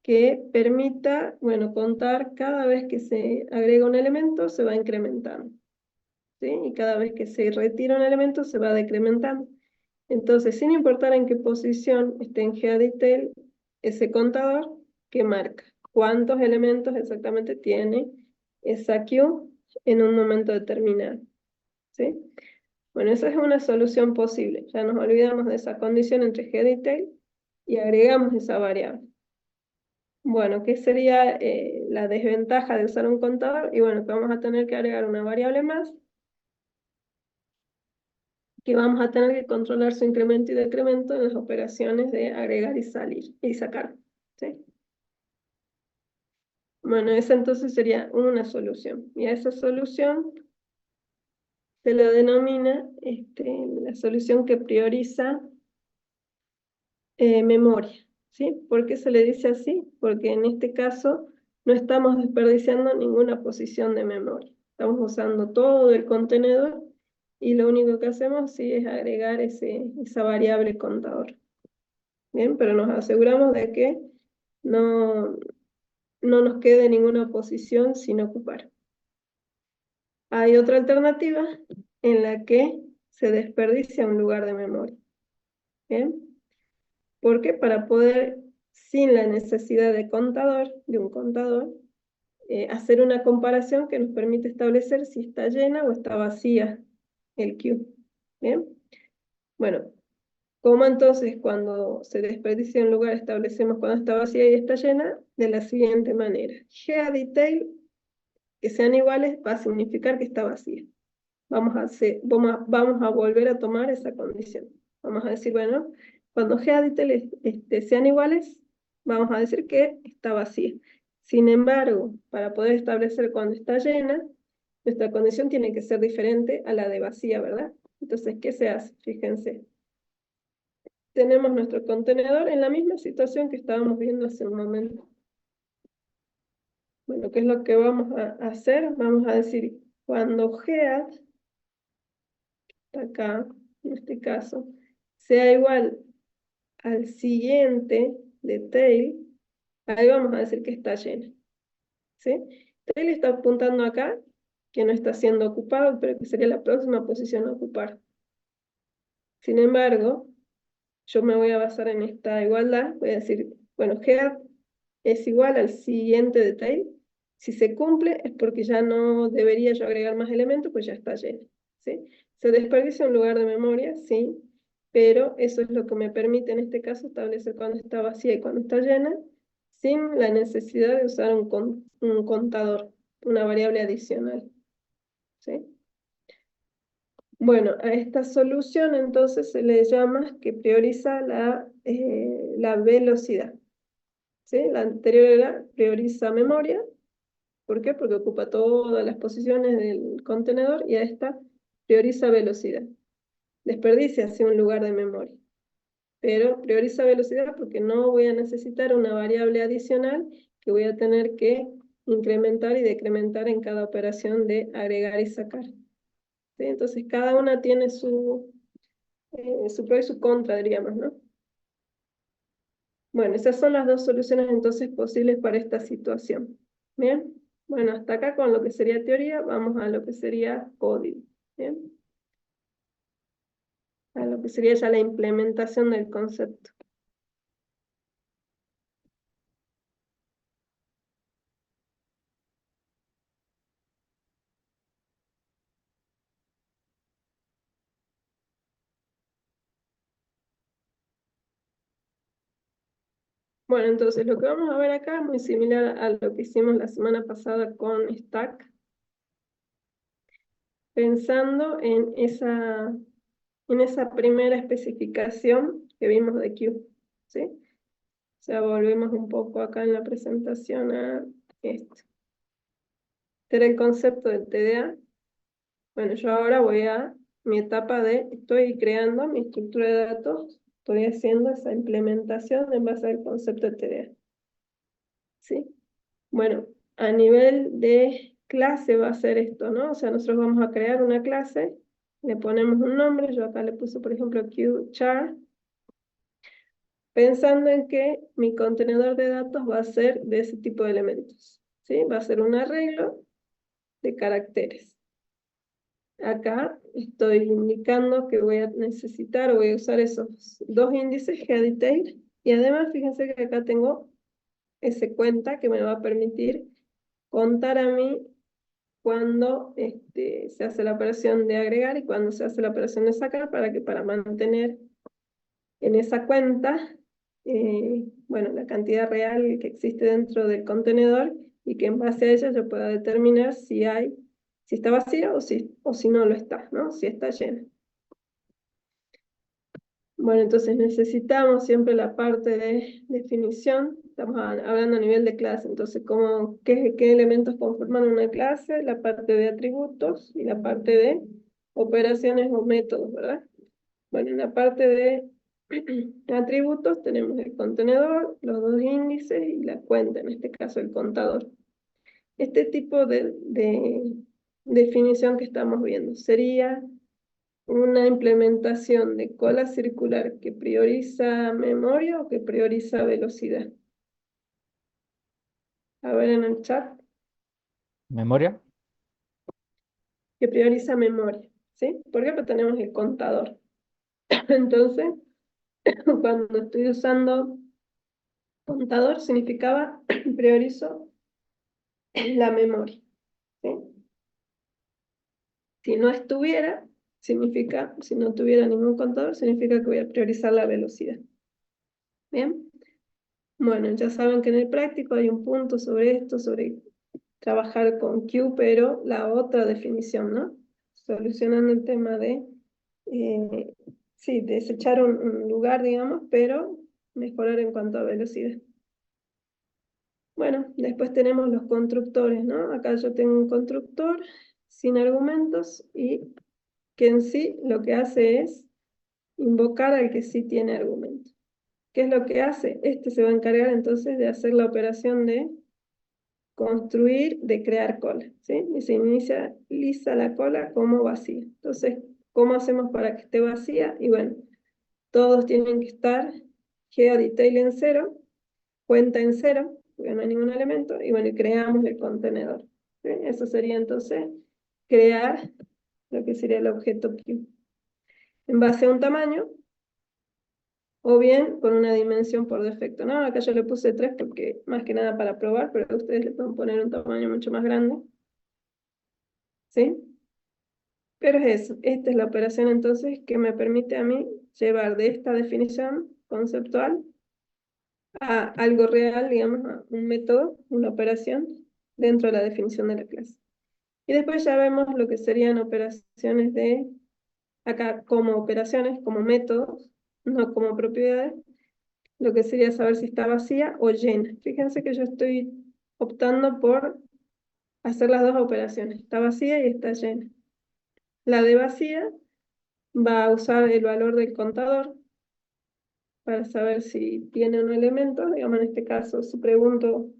que permita, bueno, contar cada vez que se agrega un elemento se va incrementando, ¿sí? Y cada vez que se retira un elemento se va decrementando. Entonces, sin importar en qué posición esté en GeoDetail, ese contador que marca cuántos elementos exactamente tiene esa queue en un momento determinado, ¿sí? Bueno, esa es una solución posible. Ya nos olvidamos de esa condición entre GeoDetail y agregamos esa variable. Bueno, ¿qué sería la desventaja de usar un contador? Y bueno, que vamos a tener que agregar una variable más, que vamos a tener que controlar su incremento y decremento en las operaciones de agregar y salir y sacar, ¿sí? Bueno, esa entonces sería una solución. Y a esa solución se la denomina la solución que prioriza memoria, ¿sí? ¿Por qué se le dice así? Porque en este caso no estamos desperdiciando ninguna posición de memoria. Estamos usando todo el contenedor y lo único que hacemos sí es agregar esa variable contador. Bien, pero nos aseguramos de que no, no nos quede ninguna posición sin ocupar. Hay otra alternativa en la que se desperdicia un lugar de memoria. Bien, porque para poder, sin la necesidad de un contador, hacer una comparación que nos permite establecer si está llena o está vacía el queue. Bien, bueno, ¿cómo entonces cuando se desperdicia un lugar establecemos cuando está vacía y está llena? De la siguiente manera. GeoDetail, que sean iguales, va a significar que está vacía. Vamos a volver a tomar esa condición. Vamos a decir, bueno, cuando GeoDetail sean iguales, vamos a decir que está vacía. Sin embargo, para poder establecer cuando está llena, nuestra condición tiene que ser diferente a la de vacía, ¿verdad? Entonces, ¿qué se hace? Fíjense. Tenemos nuestro contenedor en la misma situación que estábamos viendo hace un momento. Bueno, ¿qué es lo que vamos a hacer? Vamos a decir, cuando head, acá, en este caso, sea igual al siguiente de tail, ahí vamos a decir que está llena, ¿sí? Tail está apuntando acá, que no está siendo ocupado, pero que sería la próxima posición a ocupar. Sin embargo, yo me voy a basar en esta igualdad, voy a decir, bueno, head es igual al siguiente de tail. Si se cumple es porque ya no debería yo agregar más elementos, pues ya está lleno, ¿sí? Se desperdicia un lugar de memoria, sí, pero eso es lo que me permite en este caso establecer cuando está vacía y cuando está llena, sin la necesidad de usar un contador, una variable adicional, ¿sí? Bueno, a esta solución entonces se le llama que prioriza la velocidad, ¿sí? La anterior era prioriza memoria. ¿Por qué? Porque ocupa todas las posiciones del contenedor y a esta prioriza velocidad. Desperdicia así un lugar de memoria. Pero prioriza velocidad porque no voy a necesitar una variable adicional que voy a tener que incrementar y decrementar en cada operación de agregar y sacar, ¿sí? Entonces cada una tiene su pro y su contra, diríamos, ¿no? Bueno, esas son las dos soluciones entonces posibles para esta situación. Bien, bueno, hasta acá con lo que sería teoría, vamos a lo que sería código. Bien, a lo que sería ya la implementación del concepto. Bueno, entonces lo que vamos a ver acá es muy similar a lo que hicimos la semana pasada con Stack. pensando en esa primera especificación que vimos de Q, ¿sí? O sea, volvemos un poco acá en la presentación a esto. Este era el concepto del TDA. Bueno, yo ahora voy a mi etapa de, estoy creando mi estructura de datos, estoy haciendo esa implementación en base al concepto de TDA. ¿Sí? Bueno, a nivel de clase va a ser esto, ¿no? O sea, nosotros vamos a crear una clase, le ponemos un nombre, yo acá le puse, por ejemplo, QChar, pensando en que mi contenedor de datos va a ser de ese tipo de elementos, ¿sí? Va a ser un arreglo de caracteres. Acá estoy indicando que voy a necesitar o voy a usar esos dos índices, getDetail, y además fíjense que acá tengo ese cuenta que me va a permitir contar a mí cuando se hace la operación de agregar y cuando se hace la operación de sacar, para mantener en esa cuenta, bueno, la cantidad real que existe dentro del contenedor y que en base a ella yo pueda determinar si está vacía o si no lo está, ¿no? Si está llena. Bueno, entonces necesitamos siempre la parte de definición. Estamos hablando a nivel de clase, entonces qué elementos conforman una clase, la parte de atributos y la parte de operaciones o métodos, ¿verdad? Bueno, en la parte de atributos tenemos el contenedor, los dos índices y la cuenta, en este caso el contador. Este tipo de definición que estamos viendo sería una implementación de cola circular que prioriza memoria o que prioriza velocidad. A ver en el chat, ¿Memoria? que prioriza memoria, ¿sí? ¿Por qué? Porque tenemos el contador. Entonces, cuando estoy usando contador, significaba priorizo la memoria, ¿sí? Si no estuviera, si no tuviera ningún contador, significa que voy a priorizar la velocidad. ¿Bien? Bueno, ya saben que en el práctico hay un punto sobre esto, sobre trabajar con Q, pero la otra definición, ¿no? Solucionando el tema de, sí, desechar un lugar, digamos, pero mejorar en cuanto a velocidad. Bueno, después tenemos los constructores, ¿no? Acá yo tengo un constructor sin argumentos y que en sí lo que hace es invocar al que sí tiene argumentos. ¿Qué es lo que hace? Este se va a encargar entonces de hacer la operación de construir, de crear cola, ¿sí? Y se inicializa la cola como vacía. Entonces, ¿cómo hacemos para que esté vacía? Y bueno, todos tienen que estar getDetail en 0, cuenta en 0, porque no hay ningún elemento, y bueno, y creamos el contenedor, ¿sí? Eso sería entonces crear lo que sería el objeto Q. En base a un tamaño, o bien con una dimensión por defecto, ¿no? Acá yo le puse 3 porque más que nada para probar, pero ustedes le pueden poner un tamaño mucho más grande, ¿sí? Pero es eso, esta es la operación entonces que me permite a mí llevar de esta definición conceptual a algo real, digamos, a un método, una operación dentro de la definición de la clase. Y después ya vemos lo que serían operaciones acá como operaciones, como métodos, no como propiedades, lo que sería saber si está vacía o llena. Fíjense que yo estoy optando por hacer las dos operaciones, está vacía y está llena. La de vacía va a usar el valor del contador para saber si tiene un elemento, digamos en este caso, si pregunto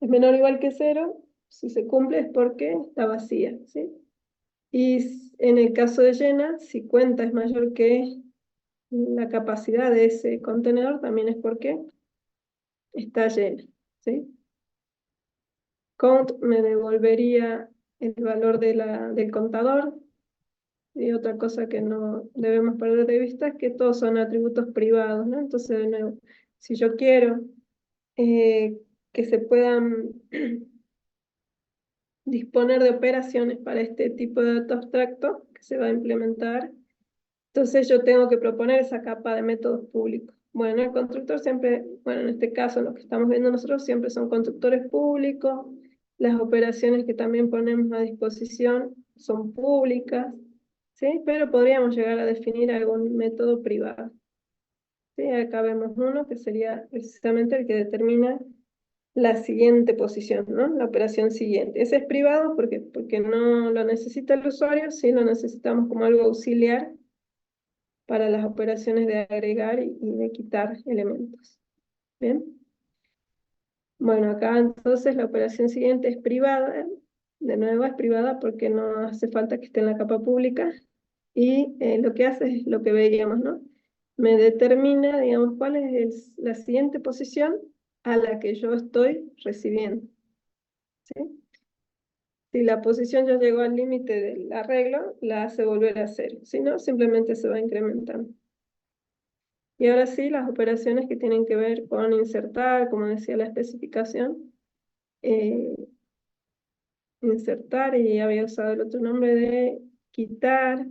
es menor o igual que 0, si se cumple es porque está vacía, ¿sí? Y en el caso de llena, si cuenta es mayor que la capacidad de ese contenedor, también es porque está llena, ¿sí? Count me devolvería el valor del contador. Y otra cosa que no debemos perder de vista es que todos son atributos privados, ¿no? Entonces, de nuevo, si yo quiero que se puedan disponer de operaciones para este tipo de dato abstracto que se va a implementar, entonces yo tengo que proponer esa capa de métodos públicos. Bueno, el constructor siempre, bueno, en este caso lo que estamos viendo nosotros siempre son constructores públicos, las operaciones que también ponemos a disposición son públicas, ¿sí? Pero podríamos llegar a definir algún método privado. ¿Sí? Acá vemos uno que sería precisamente el que determina la siguiente posición, ¿no? La operación siguiente. Ese es privado porque no lo necesita el usuario, sí lo necesitamos como algo auxiliar para las operaciones de agregar y de quitar elementos. ¿Bien? Bueno, acá entonces la operación siguiente es privada. De nuevo es privada porque no hace falta que esté en la capa pública. Y lo que hace es lo que veíamos, ¿no? Me determina, digamos, cuál es la siguiente posición a la que yo estoy recibiendo. ¿Sí? Si la posición ya llegó al límite del arreglo, la hace volver a cero. Si no, simplemente se va incrementando. Y ahora sí, las operaciones que tienen que ver con insertar, como decía la especificación, eh, insertar, y había usado el otro nombre de quitar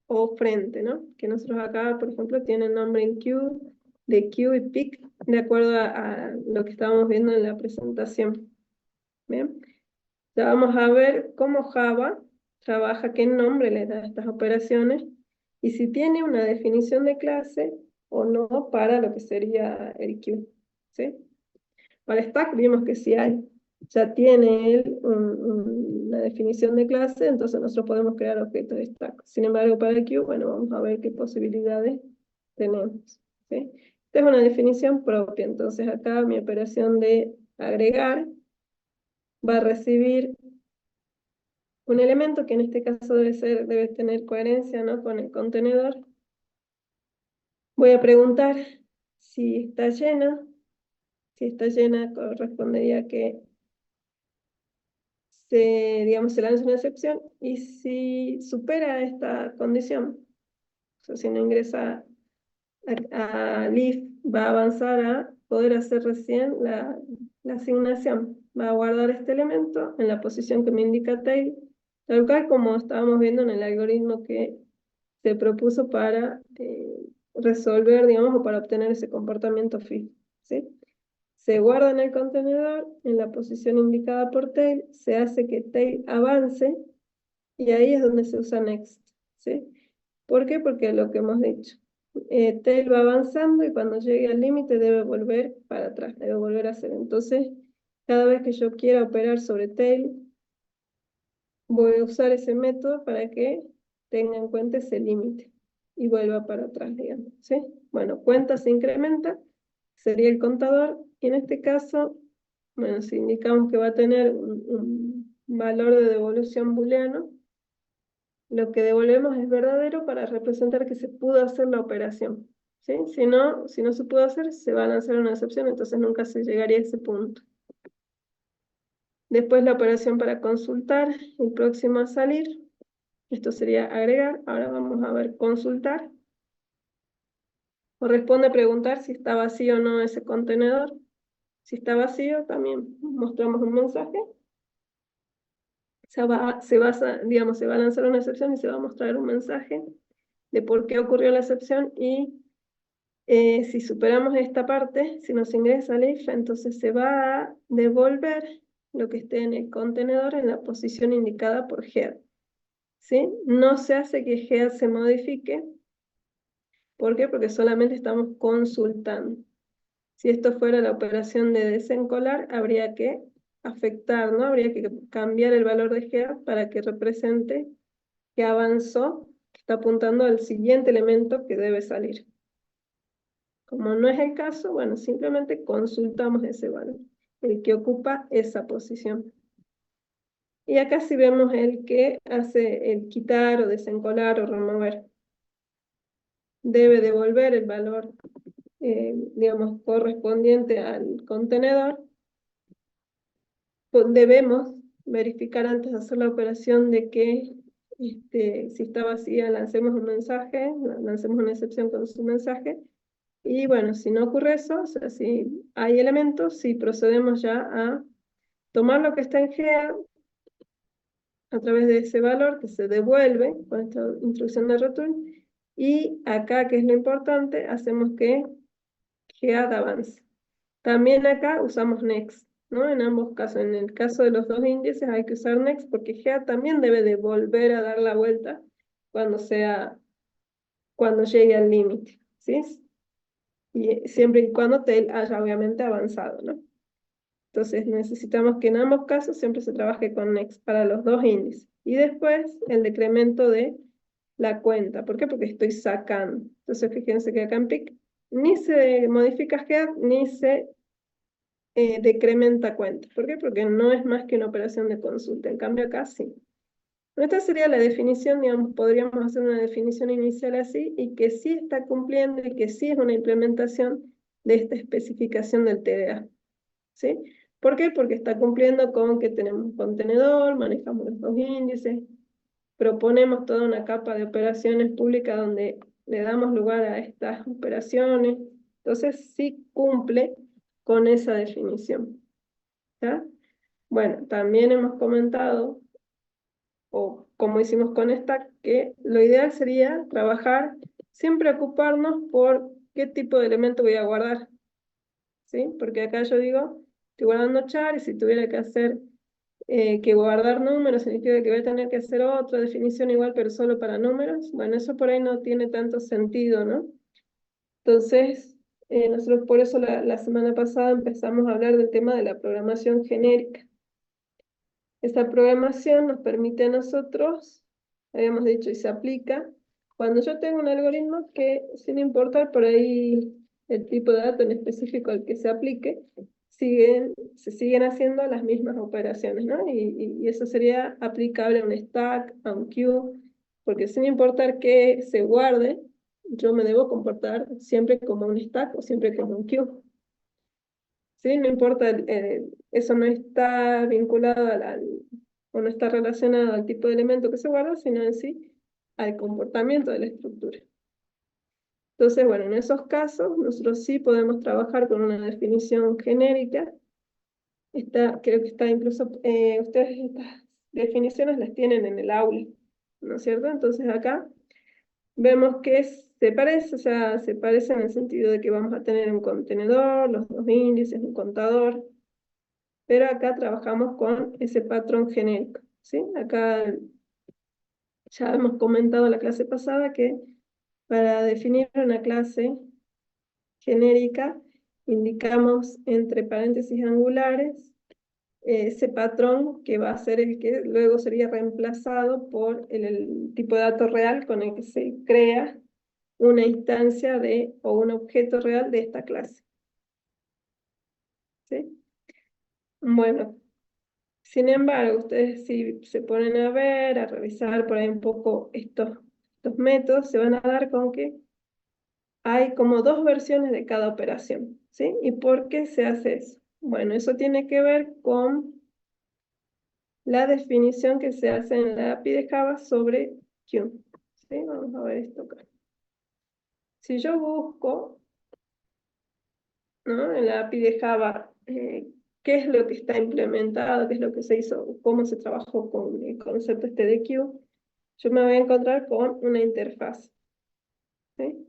o frente, ¿no? Que nosotros acá, por ejemplo, tienen nombre en queue, de queue y pick, de acuerdo a lo que estábamos viendo en la presentación. Bien, ya vamos a ver cómo Java trabaja, qué nombre le da a estas operaciones, y si tiene una definición de clase o no para lo que sería el queue, ¿sí? Para stack vimos que sí hay, ya tiene él una definición de clase, entonces nosotros podemos crear objetos de stack. Sin embargo, para el queue, bueno, vamos a ver qué posibilidades tenemos, ¿sí? Esta es una definición propia, entonces acá mi operación de agregar va a recibir un elemento que en este caso debe tener coherencia, ¿no? Con el contenedor. Voy a preguntar si está llena. Si está llena, correspondería que digamos, se lanza una excepción, y si supera esta condición, o sea, si no ingresa a leaf, va a avanzar a poder hacer recién la asignación. Va a guardar este elemento en la posición que me indica tail, tal cual como estábamos viendo en el algoritmo que se propuso para resolver, digamos, o para obtener ese comportamiento fijo, ¿sí? Se guarda en el contenedor, en la posición indicada por tail, se hace que tail avance, y ahí es donde se usa next, ¿sí? ¿Por qué? Porque es lo que hemos dicho. Tail va avanzando y cuando llegue al límite debe volver para atrás, debe volver a hacer. Entonces, cada vez que yo quiera operar sobre tail, voy a usar ese método para que tenga en cuenta ese límite y vuelva para atrás, digamos, ¿sí? Bueno, cuenta se incrementa, sería el contador, y en este caso, bueno, si indicamos que va a tener un valor de devolución booleano, lo que devolvemos es verdadero para representar que se pudo hacer la operación, ¿sí? Si no se pudo hacer, se va a lanzar una excepción, entonces nunca se llegaría a ese punto. Después la operación para consultar, el próximo a salir, esto sería agregar. Ahora vamos a ver consultar. Corresponde preguntar si está vacío o no ese contenedor. Si está vacío, también mostramos un mensaje. Digamos, se va a lanzar una excepción y se va a mostrar un mensaje de por qué ocurrió la excepción, y si superamos esta parte, si nos ingresa el if, entonces se va a devolver lo que esté en el contenedor en la posición indicada por head, ¿sí? No se hace que head se modifique. ¿Por qué? Porque solamente estamos consultando. Si esto fuera la operación de desencolar, habría que afectar, ¿no? Habría que cambiar el valor de head para que represente que avanzó, que está apuntando al siguiente elemento que debe salir. Como no es el caso, bueno, simplemente consultamos ese valor, el que ocupa esa posición. Y acá sí vemos el que hace el quitar o desencolar o remover. Debe devolver el valor, digamos, correspondiente al contenedor. Debemos verificar antes de hacer la operación de que si está vacía, lancemos un mensaje, lancemos una excepción con su mensaje. Y bueno, si no ocurre eso, o sea, si hay elementos, si procedemos ya a tomar lo que está en GEA a través de ese valor que se devuelve con esta instrucción de return, y acá, que es lo importante, hacemos que GEAD avance. También acá usamos next, ¿no? En ambos casos, en el caso de los dos índices hay que usar next porque GEA también debe de volver a dar la vuelta cuando llegue al límite, ¿sí? Y siempre y cuando tail haya obviamente avanzado, ¿no? Entonces necesitamos que en ambos casos siempre se trabaje con next para los dos índices. Y después el decremento de la cuenta. ¿Por qué? Porque estoy sacando. Entonces fíjense que acá en PIC ni se modifica head ni se decrementa cuenta. ¿Por qué? Porque no es más que una operación de consulta. En cambio acá sí. Esta sería la definición, digamos, podríamos hacer una definición inicial así y que sí está cumpliendo y que sí es una implementación de esta especificación del TDA. ¿Sí? ¿Por qué? Porque está cumpliendo con que tenemos un contenedor, manejamos los dos índices, proponemos toda una capa de operaciones públicas donde le damos lugar a estas operaciones. Entonces sí cumple con esa definición. ¿Ya? Bueno, también hemos comentado, o como hicimos con esta, que lo ideal sería trabajar sin preocuparnos por qué tipo de elemento voy a guardar. ¿Sí? Porque acá yo digo, estoy guardando char y si tuviera que hacer que guardar números significa que voy a tener que hacer otra definición igual, pero solo para números. Bueno, eso por ahí no tiene tanto sentido, ¿no? Entonces, nosotros por eso la semana pasada empezamos a hablar del tema de la programación genérica. Esta programación nos permite a nosotros, habíamos dicho, y se aplica, cuando yo tengo un algoritmo que, sin importar por ahí el tipo de dato en específico al que se aplique, se siguen haciendo las mismas operaciones, ¿no? Y eso sería aplicable a un stack, a un queue, porque sin importar qué se guarde, yo me debo comportar siempre como un stack o siempre como un queue. ¿Sí? No importa, eso no está vinculado o no está relacionado al tipo de elemento que se guarda, sino en sí al comportamiento de la estructura. Entonces, bueno, en esos casos nosotros sí podemos trabajar con una definición genérica. Creo que está incluso, ustedes estas definiciones las tienen en el aula, ¿no es cierto? Entonces acá vemos que se parece, o sea, se parece en el sentido de que vamos a tener un contenedor, los dos índices, un contador, pero acá trabajamos con ese patrón genérico, ¿sí? Acá ya hemos comentado la clase pasada que para definir una clase genérica indicamos entre paréntesis angulares ese patrón que va a ser el que luego sería reemplazado por el tipo de dato real con el que se crea una instancia o un objeto real de esta clase. ¿Sí? Bueno, sin embargo, ustedes si se ponen a ver, a revisar por ahí un poco estos métodos, se van a dar con que hay como dos versiones de cada operación, ¿sí? ¿Y por qué se hace eso? Bueno, eso tiene que ver con la definición que se hace en la API de Java sobre Q. ¿Sí? Vamos a ver esto acá. Si yo busco, ¿no? En la API de Java, qué es lo que está implementado, qué es lo que se hizo, cómo se trabajó con el concepto este de Q, yo me voy a encontrar con una interfaz, ¿sí?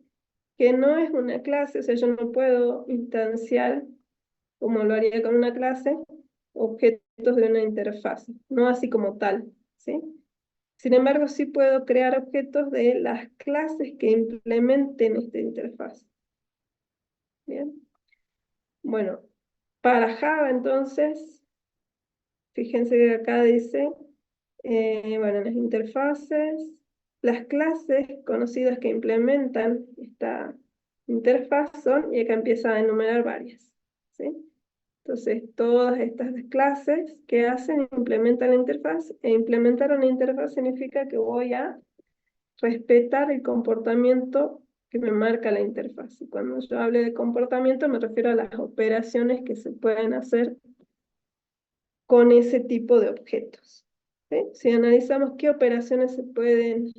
Que no es una clase, o sea, yo no puedo instanciar, como lo haría con una clase, objetos de una interfaz, no así como tal, ¿sí? Sin embargo, sí puedo crear objetos de las clases que implementen esta interfaz. Bien. Bueno, para Java entonces, fíjense que acá dice, bueno, las interfaces, las clases conocidas que implementan esta interfaz son, y acá empieza a enumerar varias, ¿sí? Entonces, todas estas clases que hacen, implementan la interfaz, e implementar una interfaz significa que voy a respetar el comportamiento que me marca la interfaz. Y cuando yo hable de comportamiento me refiero a las operaciones que se pueden hacer con ese tipo de objetos. ¿Sí? Si analizamos qué operaciones se pueden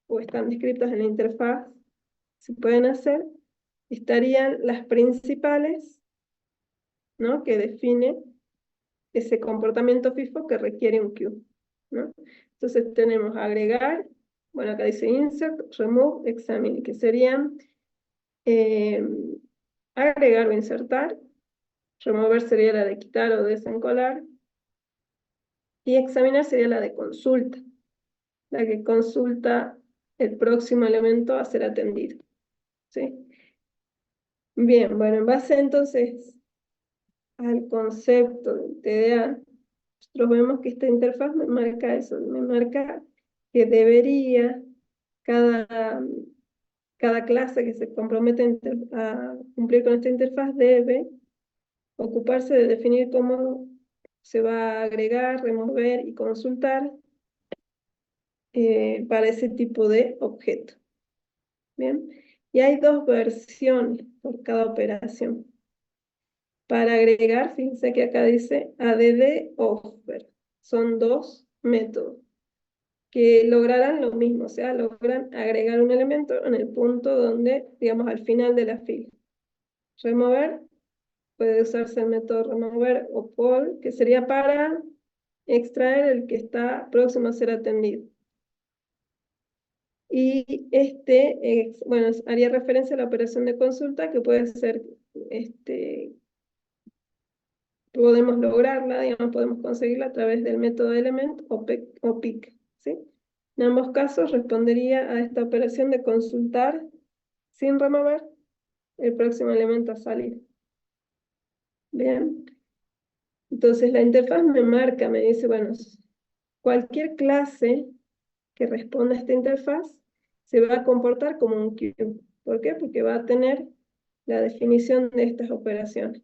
o están descritas en la interfaz, se pueden hacer, estarían las principales, ¿no? Que define ese comportamiento FIFO que requiere un queue, ¿no? Entonces tenemos agregar, bueno, acá dice insert, remove, examine, que serían agregar o insertar, Remover sería la de quitar o desencolar. Y examinar sería la de consulta, la que consulta el próximo elemento a ser atendido. ¿Sí? Bien, bueno, en base entonces al concepto del TDA, nosotros vemos que esta interfaz me marca eso, me marca que debería cada clase que se compromete a cumplir con esta interfaz debe ocuparse de definir cómo se va a agregar, remover y consultar para ese tipo de objeto. Bien, y hay dos versiones por cada operación. Para agregar, fíjense que acá dice add offer. Son dos métodos que lograrán lo mismo, o sea, logran agregar un elemento en el punto donde, digamos, al final de la fila. Remover, puede usarse el método remover o pull, que sería para extraer el que está próximo a ser atendido. Y bueno, haría referencia a la operación de consulta, que puede ser, podemos lograrla, digamos, podemos conseguirla a través del método element o pick, ¿sí? En ambos casos respondería a esta operación de consultar sin remover el próximo elemento a salir. Bien. Entonces la interfaz me marca, me dice, bueno, cualquier clase que responda a esta interfaz se va a comportar como un queue. ¿Por qué? Porque va a tener la definición de estas operaciones.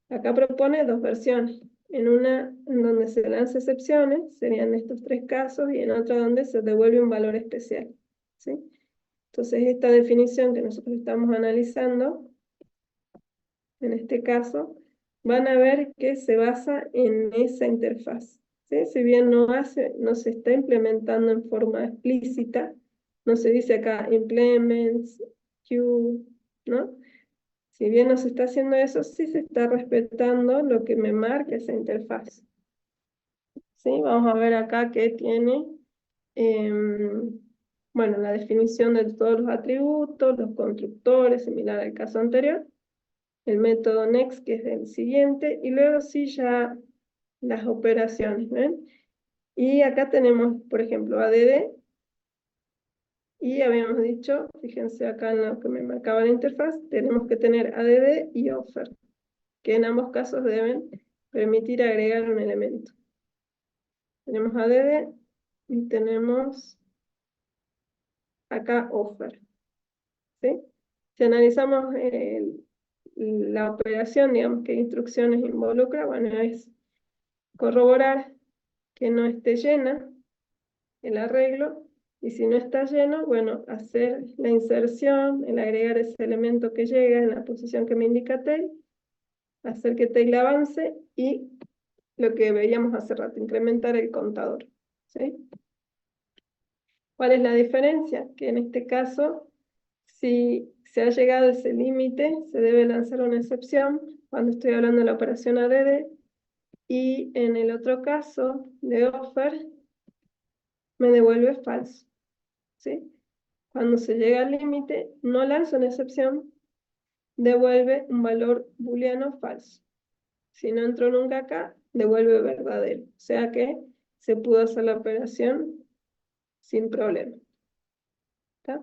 Acá propone dos versiones. En una en donde se lanza excepciones, serían estos tres casos, y en otra donde se devuelve un valor especial. ¿Sí? Entonces esta definición que nosotros estamos analizando, en este caso, van a ver que se basa en esa interfaz. ¿Sí? Si bien no se está implementando en forma explícita, no se dice acá implements, queue, ¿no? Si bien no se está haciendo eso, sí se está respetando lo que me marca esa interfaz. ¿Sí? Vamos a ver acá que tiene, bueno, la definición de todos los atributos, los constructores, similar al caso anterior, el método next, que es el siguiente, y luego sí ya las operaciones, ¿ven? Y acá tenemos, por ejemplo, add, y habíamos dicho, fíjense acá en lo que me marcaba la interfaz, tenemos que tener add y offer, que en ambos casos deben permitir agregar un elemento. Tenemos add y tenemos acá offer. ¿Sí? Si analizamos la operación, digamos, qué instrucciones involucra, bueno, es corroborar que no esté llena el arreglo, y si no está lleno, bueno, hacer la inserción, el agregar ese elemento que llega en la posición que me indica tail, hacer que tail avance, y lo que veíamos hace rato, incrementar el contador. ¿Sí? ¿Cuál es la diferencia? Que en este caso, si se ha llegado a ese límite, se debe lanzar una excepción cuando estoy hablando de la operación add, y en el otro caso de offer me devuelve falso. ¿Sí? Cuando se llega al límite, no lanzo una excepción, devuelve un valor booleano falso. Si no entró nunca acá, devuelve verdadero. O sea que se pudo hacer la operación sin problema. ¿Está?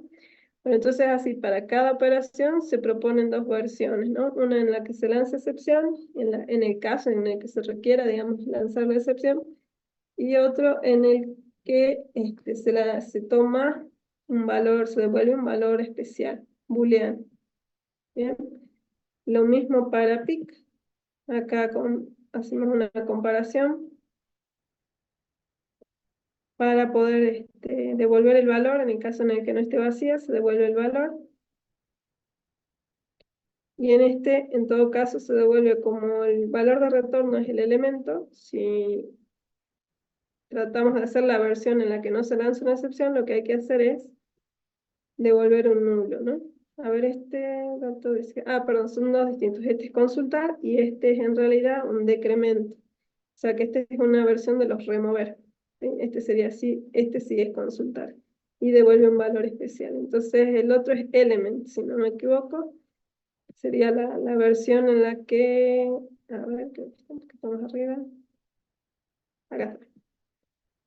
Bueno, entonces así, para cada operación se proponen dos versiones, ¿no? Una en la que se lanza excepción, en el caso en el que se requiera, digamos, lanzar la excepción, y otro en el que se toma un valor, se devuelve un valor especial, booleano. Bien, lo mismo para pick. Acá hacemos una comparación para poder devolver el valor. En el caso en el que no esté vacía, se devuelve el valor. Y en todo caso, se devuelve como el valor de retorno es el elemento. Si tratamos de hacer la versión en la que no se lanza una excepción, lo que hay que hacer es devolver un nulo, ¿no? A ver, dato dice, perdón, son dos distintos. Este es consultar y este es en realidad un decremento. O sea que este es una versión de los remover. ¿Sí? Este sería así, este sí es consultar. Y devuelve un valor especial. Entonces el otro es element, si no me equivoco. sería la versión en la que, a ver, que estamos arriba, acá está,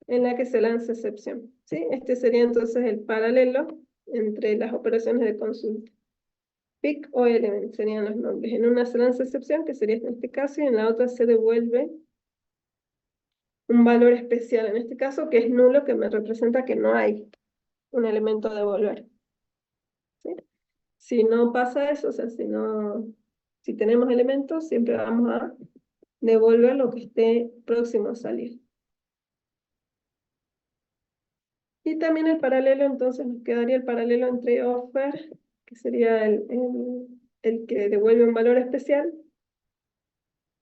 en la que se lanza excepción, ¿sí? Este sería entonces el paralelo entre las operaciones de consulta. Pick o element serían los nombres. En una se lanza excepción, que sería en este caso, y en la otra se devuelve un valor especial, en este caso, que es nulo, que me representa que no hay un elemento a devolver, ¿sí? Si no pasa eso, o sea, si tenemos elementos, siempre vamos a devolver lo que esté próximo a salir. Y también el paralelo, entonces nos quedaría el paralelo entre offer, que sería el que devuelve un valor especial,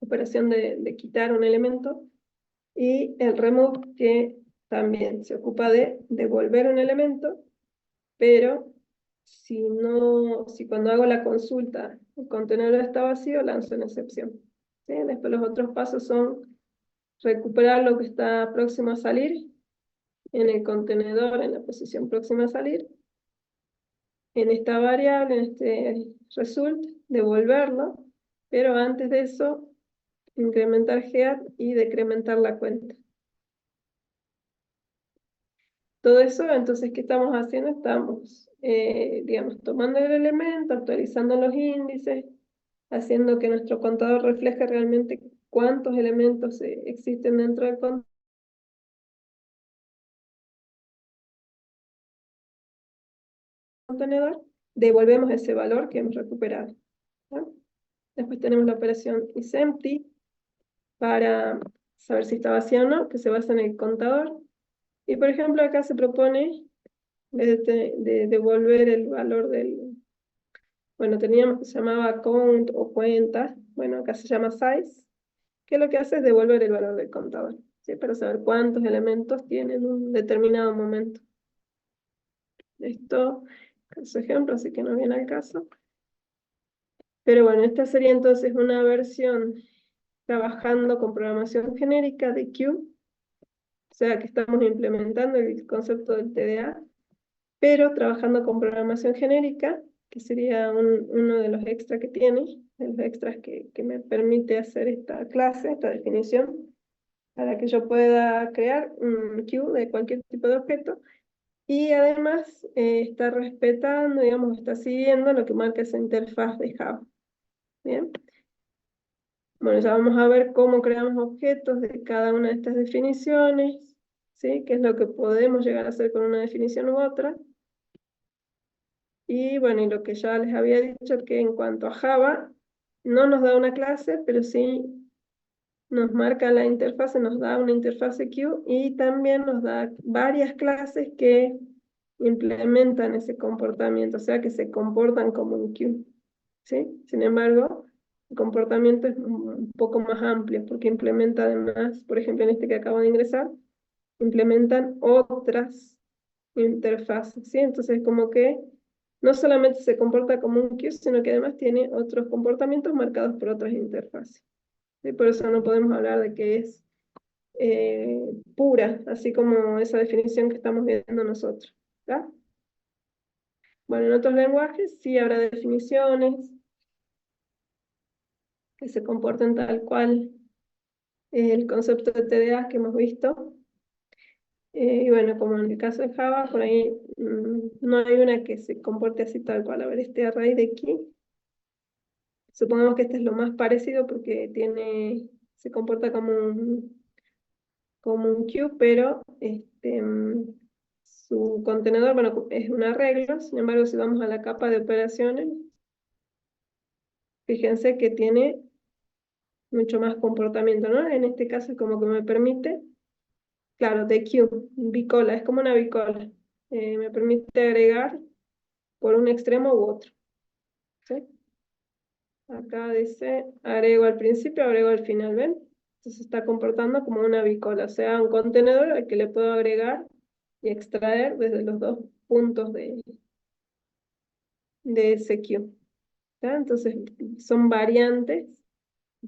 operación de quitar un elemento, y el remove, que también se ocupa de devolver un elemento, pero si cuando hago la consulta el contenedor está vacío, lanzo una excepción, ¿sí? Después los otros pasos son recuperar lo que está próximo a salir en el contenedor, en la posición próxima a salir, en esta variable, en este result, devolverlo, pero antes de eso, incrementar head y decrementar la cuenta. Todo eso, entonces, ¿qué estamos haciendo? Estamos, digamos, tomando el elemento, actualizando los índices, haciendo que nuestro contador refleje realmente cuántos elementos existen dentro del contenedor, devolvemos ese valor que hemos recuperado, ¿no? Después tenemos la operación isEmpty para saber si está vacía o no, que se basa en el contador. Y por ejemplo, acá se propone, en vez de devolver el valor bueno, teníamos que se llamaba count o cuenta, bueno, acá se llama size, que lo que hace es devolver el valor del contador, ¿sí? Para saber cuántos elementos tiene en un determinado momento. Esto es su ejemplo, así que no viene al caso. Pero bueno, esta sería entonces una versión trabajando con programación genérica de Q, o sea que estamos implementando el concepto del TDA, pero trabajando con programación genérica, que sería uno de los extras que tiene, de los extras que me permite hacer esta clase, esta definición, para que yo pueda crear un Q de cualquier tipo de objeto, y además está respetando, digamos, está siguiendo lo que marca esa interfaz de Java. Bien. Bueno, ya vamos a ver cómo creamos objetos de cada una de estas definiciones, ¿sí? Qué es lo que podemos llegar a hacer con una definición u otra. Y bueno, y lo que ya les había dicho, que en cuanto a Java, no nos da una clase, pero sí nos marca la interfase, nos da una interfase Q, y también nos da varias clases que implementan ese comportamiento, o sea que se comportan como un Q, ¿sí? Sin embargo, el comportamiento es un poco más amplio, porque implementa además, por ejemplo, en este que acabo de ingresar, implementan otras interfaces, ¿sí? Entonces, como que no solamente se comporta como un queue, sino que además tiene otros comportamientos marcados por otras interfaces, ¿sí? Por eso no podemos hablar de que es pura, así como esa definición que estamos viendo nosotros, ¿verdad? Bueno, en otros lenguajes sí habrá definiciones que se comporten tal cual el concepto de TDA que hemos visto. Y bueno, como en el caso de Java, por ahí no hay una que se comporte así tal cual. A ver, este array de aquí, supongamos que este es lo más parecido porque se comporta como un queue, pero su contenedor, bueno, es un arreglo. Sin embargo, si vamos a la capa de operaciones, fíjense que tiene mucho más comportamiento, ¿no? En este caso es como que me permite, claro, de queue, bicola, es como una bicola. Me permite agregar por un extremo u otro, ¿sí? Acá dice, agrego al principio, agrego al final, ¿ven? Entonces se está comportando como una bicola, o sea, un contenedor al que le puedo agregar y extraer desde los dos puntos de ese queue, ¿tá? Entonces son variantes,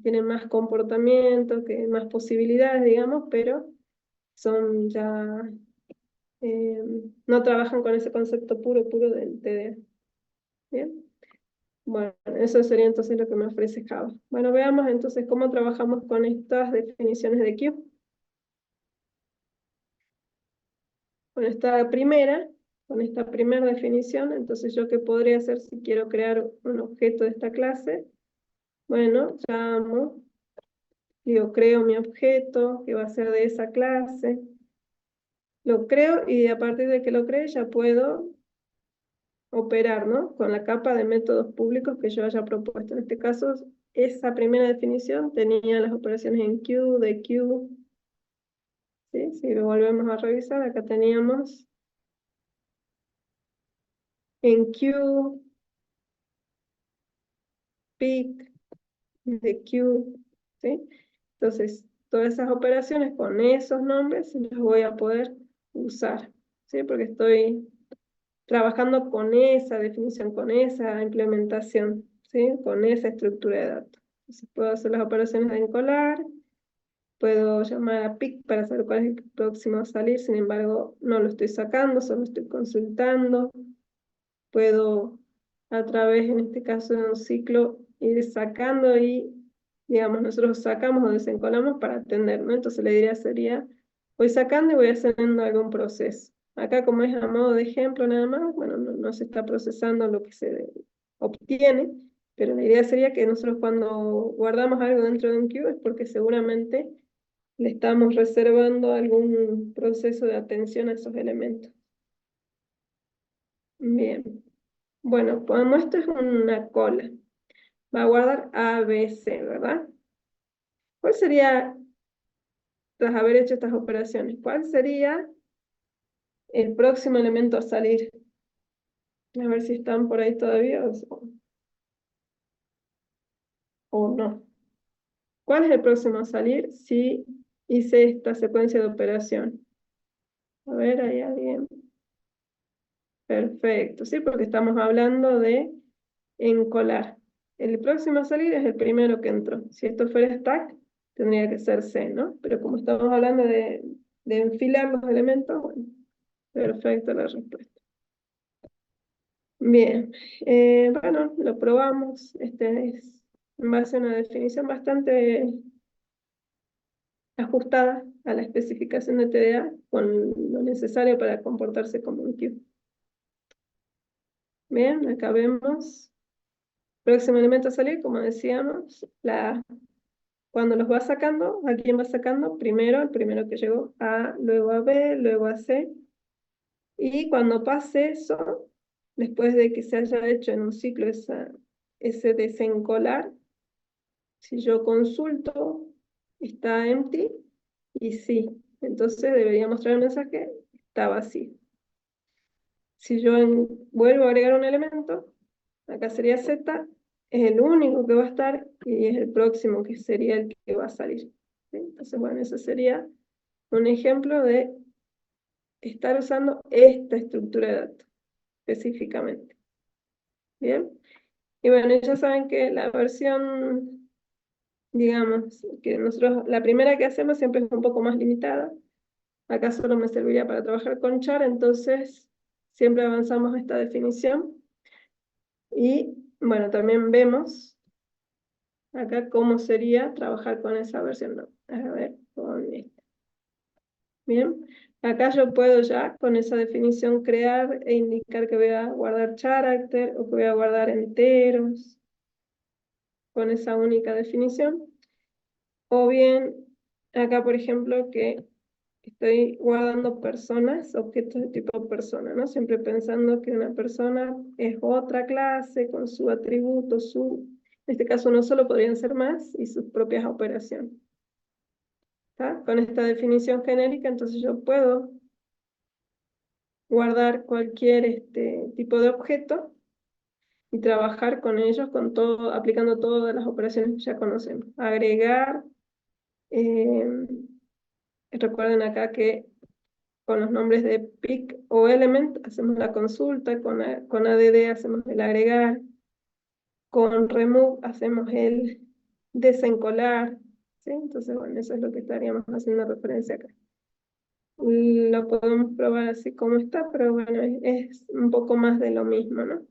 tienen más comportamiento, más posibilidades, digamos, pero son ya, no trabajan con ese concepto puro del TDA. ¿Bien? Bueno, eso sería entonces lo que me ofrece Java. Bueno, veamos entonces cómo trabajamos con estas definiciones de queue. Con esta primera definición, entonces yo qué podría hacer si quiero crear un objeto de esta clase. Bueno, llamo, digo, creo mi objeto, que va a ser de esa clase. Lo creo y a partir de que lo cree ya puedo operar, ¿no? Con la capa de métodos públicos que yo haya propuesto. En este caso, esa primera definición tenía las operaciones en queue, de queue, ¿sí? Si lo volvemos a revisar, acá teníamos en queue, pick, de queue, ¿sí? Entonces, todas esas operaciones con esos nombres las voy a poder usar, ¿sí? Porque estoy trabajando con esa definición, con esa implementación, ¿sí? Con esa estructura de datos. Entonces, puedo hacer las operaciones de encolar, puedo llamar a pick para saber cuál es el próximo a salir, sin embargo, no lo estoy sacando, solo estoy consultando. Puedo, a través, en este caso, de un ciclo, ir sacando y, digamos, nosotros sacamos o desencolamos para atender, ¿no? Entonces la idea sería, voy sacando y voy haciendo algún proceso. Acá, como es a modo de ejemplo nada más, bueno, no se está procesando lo que se obtiene, pero la idea sería que nosotros cuando guardamos algo dentro de un queue es porque seguramente le estamos reservando algún proceso de atención a esos elementos. Bien. Bueno, como esto es una cola, va a guardar A, B, C, ¿verdad? ¿Cuál sería, tras haber hecho estas operaciones, cuál sería el próximo elemento a salir? A ver si están por ahí todavía o no. ¿Cuál es el próximo a salir si hice esta secuencia de operación? A ver, ¿hay alguien? Perfecto, sí, porque estamos hablando de encolar. El próximo a salir es el primero que entró. Si esto fuera stack, tendría que ser C, ¿no? Pero como estamos hablando de enfilar los elementos, bueno, perfecto la respuesta. Bien, bueno, lo probamos. Este es en base a una definición bastante ajustada a la especificación de TDA con lo necesario para comportarse como un queue. Bien, acá vemos. Próximo elemento a salir, como decíamos, cuando los va sacando, ¿a quién va sacando? Primero, el primero que llegó A, luego a B, luego a C. Y cuando pase eso, después de que se haya hecho en un ciclo ese desencolar, si yo consulto, está empty, y sí, entonces debería mostrar el mensaje, está vacío. Si yo vuelvo a agregar un elemento, acá sería Z, es el único que va a estar y es el próximo que sería el que va a salir. ¿Sí? Entonces, bueno, ese sería un ejemplo de estar usando esta estructura de datos específicamente. ¿Bien? Y bueno, ya saben que la versión, digamos, que nosotros, la primera que hacemos siempre es un poco más limitada. Acá solo me serviría para trabajar con char, entonces siempre avanzamos esta definición. Y bueno, también vemos acá cómo sería trabajar con esa versión. No, a ver, con esta. Bien, acá yo puedo ya con esa definición crear e indicar que voy a guardar carácter o que voy a guardar enteros con esa única definición. O bien, acá por ejemplo que estoy guardando personas, objetos de tipo persona, ¿no? Siempre pensando que una persona es otra clase con su atributo, en este caso no solo podrían ser más, y sus propias operaciones. ¿Está? Con esta definición genérica, entonces yo puedo guardar cualquier tipo de objeto y trabajar con ellos, aplicando todas las operaciones que ya conocemos. Agregar, recuerden acá que con los nombres de pick o element hacemos la consulta, con add hacemos el agregar, con remove hacemos el desencolar, ¿sí? Entonces, bueno, eso es lo que estaríamos haciendo referencia acá. Lo podemos probar así como está, pero bueno, es un poco más de lo mismo, ¿no?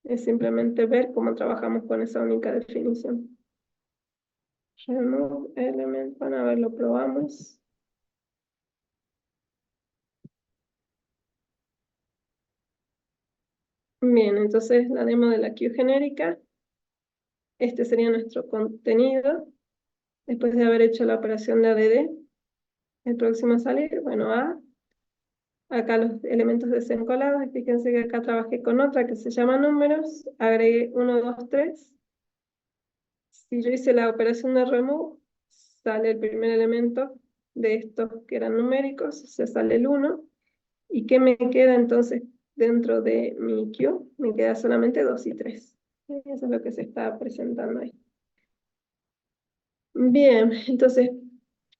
Es simplemente ver cómo trabajamos con esa única definición. Remove element, bueno, a ver, lo probamos. Bien, entonces la demo de la queue genérica. Este sería nuestro contenido. Después de haber hecho la operación de ADD, el próximo a salir, bueno, acá los elementos desencolados. Fíjense que acá trabajé con otra que se llama números. Agregué 1, 2, 3. Si yo hice la operación de remove, sale el primer elemento de estos que eran numéricos, o sea, sale el 1. ¿Y qué me queda entonces dentro de mi queue? Me queda solamente 2 y 3. Eso es lo que se está presentando ahí. Bien, entonces,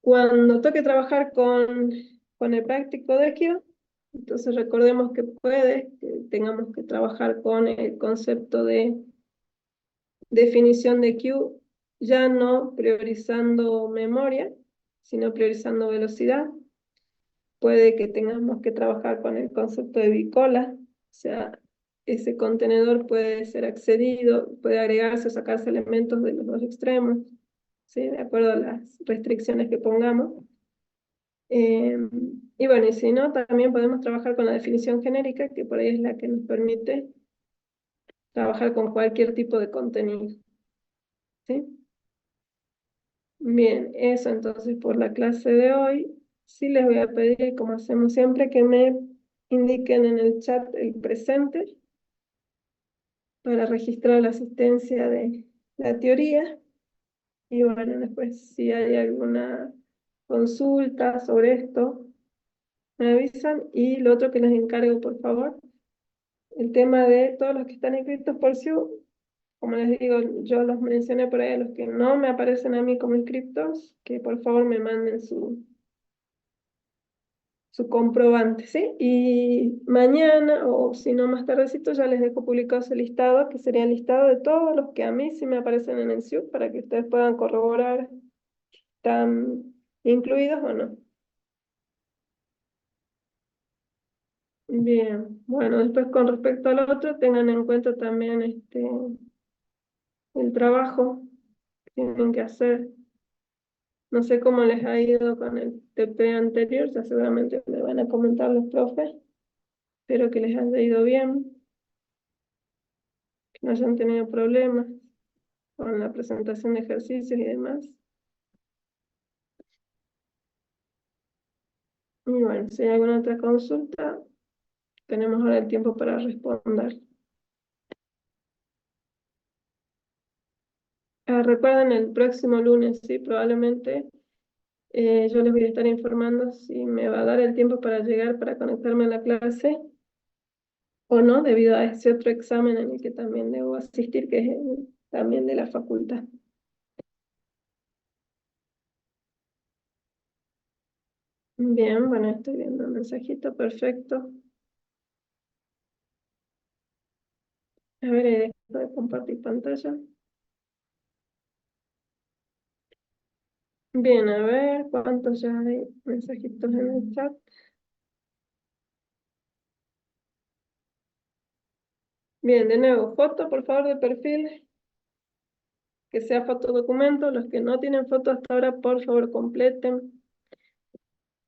cuando toque trabajar con el práctico de queue, entonces recordemos que puede que tengamos que trabajar con el concepto de definición de queue, ya no priorizando memoria, sino priorizando velocidad. Puede que tengamos que trabajar con el concepto de bicola, o sea, ese contenedor puede ser accedido, puede agregarse o sacarse elementos de los dos extremos, ¿sí? De acuerdo a las restricciones que pongamos. Y bueno, y si no, también podemos trabajar con la definición genérica, que por ahí es la que nos permite trabajar con cualquier tipo de contenido, ¿sí? Bien, eso entonces por la clase de hoy. Sí les voy a pedir, como hacemos siempre, que me indiquen en el chat el presente para registrar la asistencia de la teoría. Y bueno, después si hay alguna consulta sobre esto, me avisan. Y lo otro que les encargo, por favor, el tema de todos los que están inscritos por SIU, como les digo, yo los mencioné por ahí a los que no me aparecen a mí como inscriptos, que por favor me manden su comprobante, ¿sí? Y mañana, o si no más tardecito, ya les dejo publicado ese listado, que sería el listado de todos los que a mí sí me aparecen en el SIU, para que ustedes puedan corroborar si están incluidos o no. Bien, bueno, después con respecto al otro, tengan en cuenta también el trabajo que tienen que hacer. No sé cómo les ha ido con el TP anterior, ya seguramente me van a comentar los profes. Espero que les haya ido bien, que no hayan tenido problemas con la presentación de ejercicios y demás. Y bueno, si hay alguna otra consulta, tenemos ahora el tiempo para responder. Recuerden, el próximo lunes, sí, probablemente yo les voy a estar informando si me va a dar el tiempo para llegar, para conectarme a la clase o no, debido a ese otro examen en el que también debo asistir, que es también de la facultad. Bien, bueno, estoy viendo el mensajito, perfecto. A ver, dejo de compartir pantalla. Bien, a ver, ¿cuántos ya hay mensajitos en el chat? Bien, de nuevo, foto, por favor, de perfil, que sea fotodocumento. Los que no tienen foto hasta ahora, por favor, completen.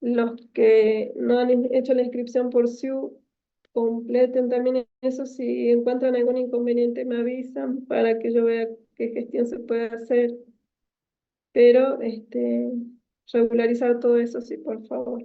Los que no han hecho la inscripción por SIU, completen también eso. Si encuentran algún inconveniente, me avisan para que yo vea qué gestión se puede hacer. Pero regularizar todo eso, sí, por favor.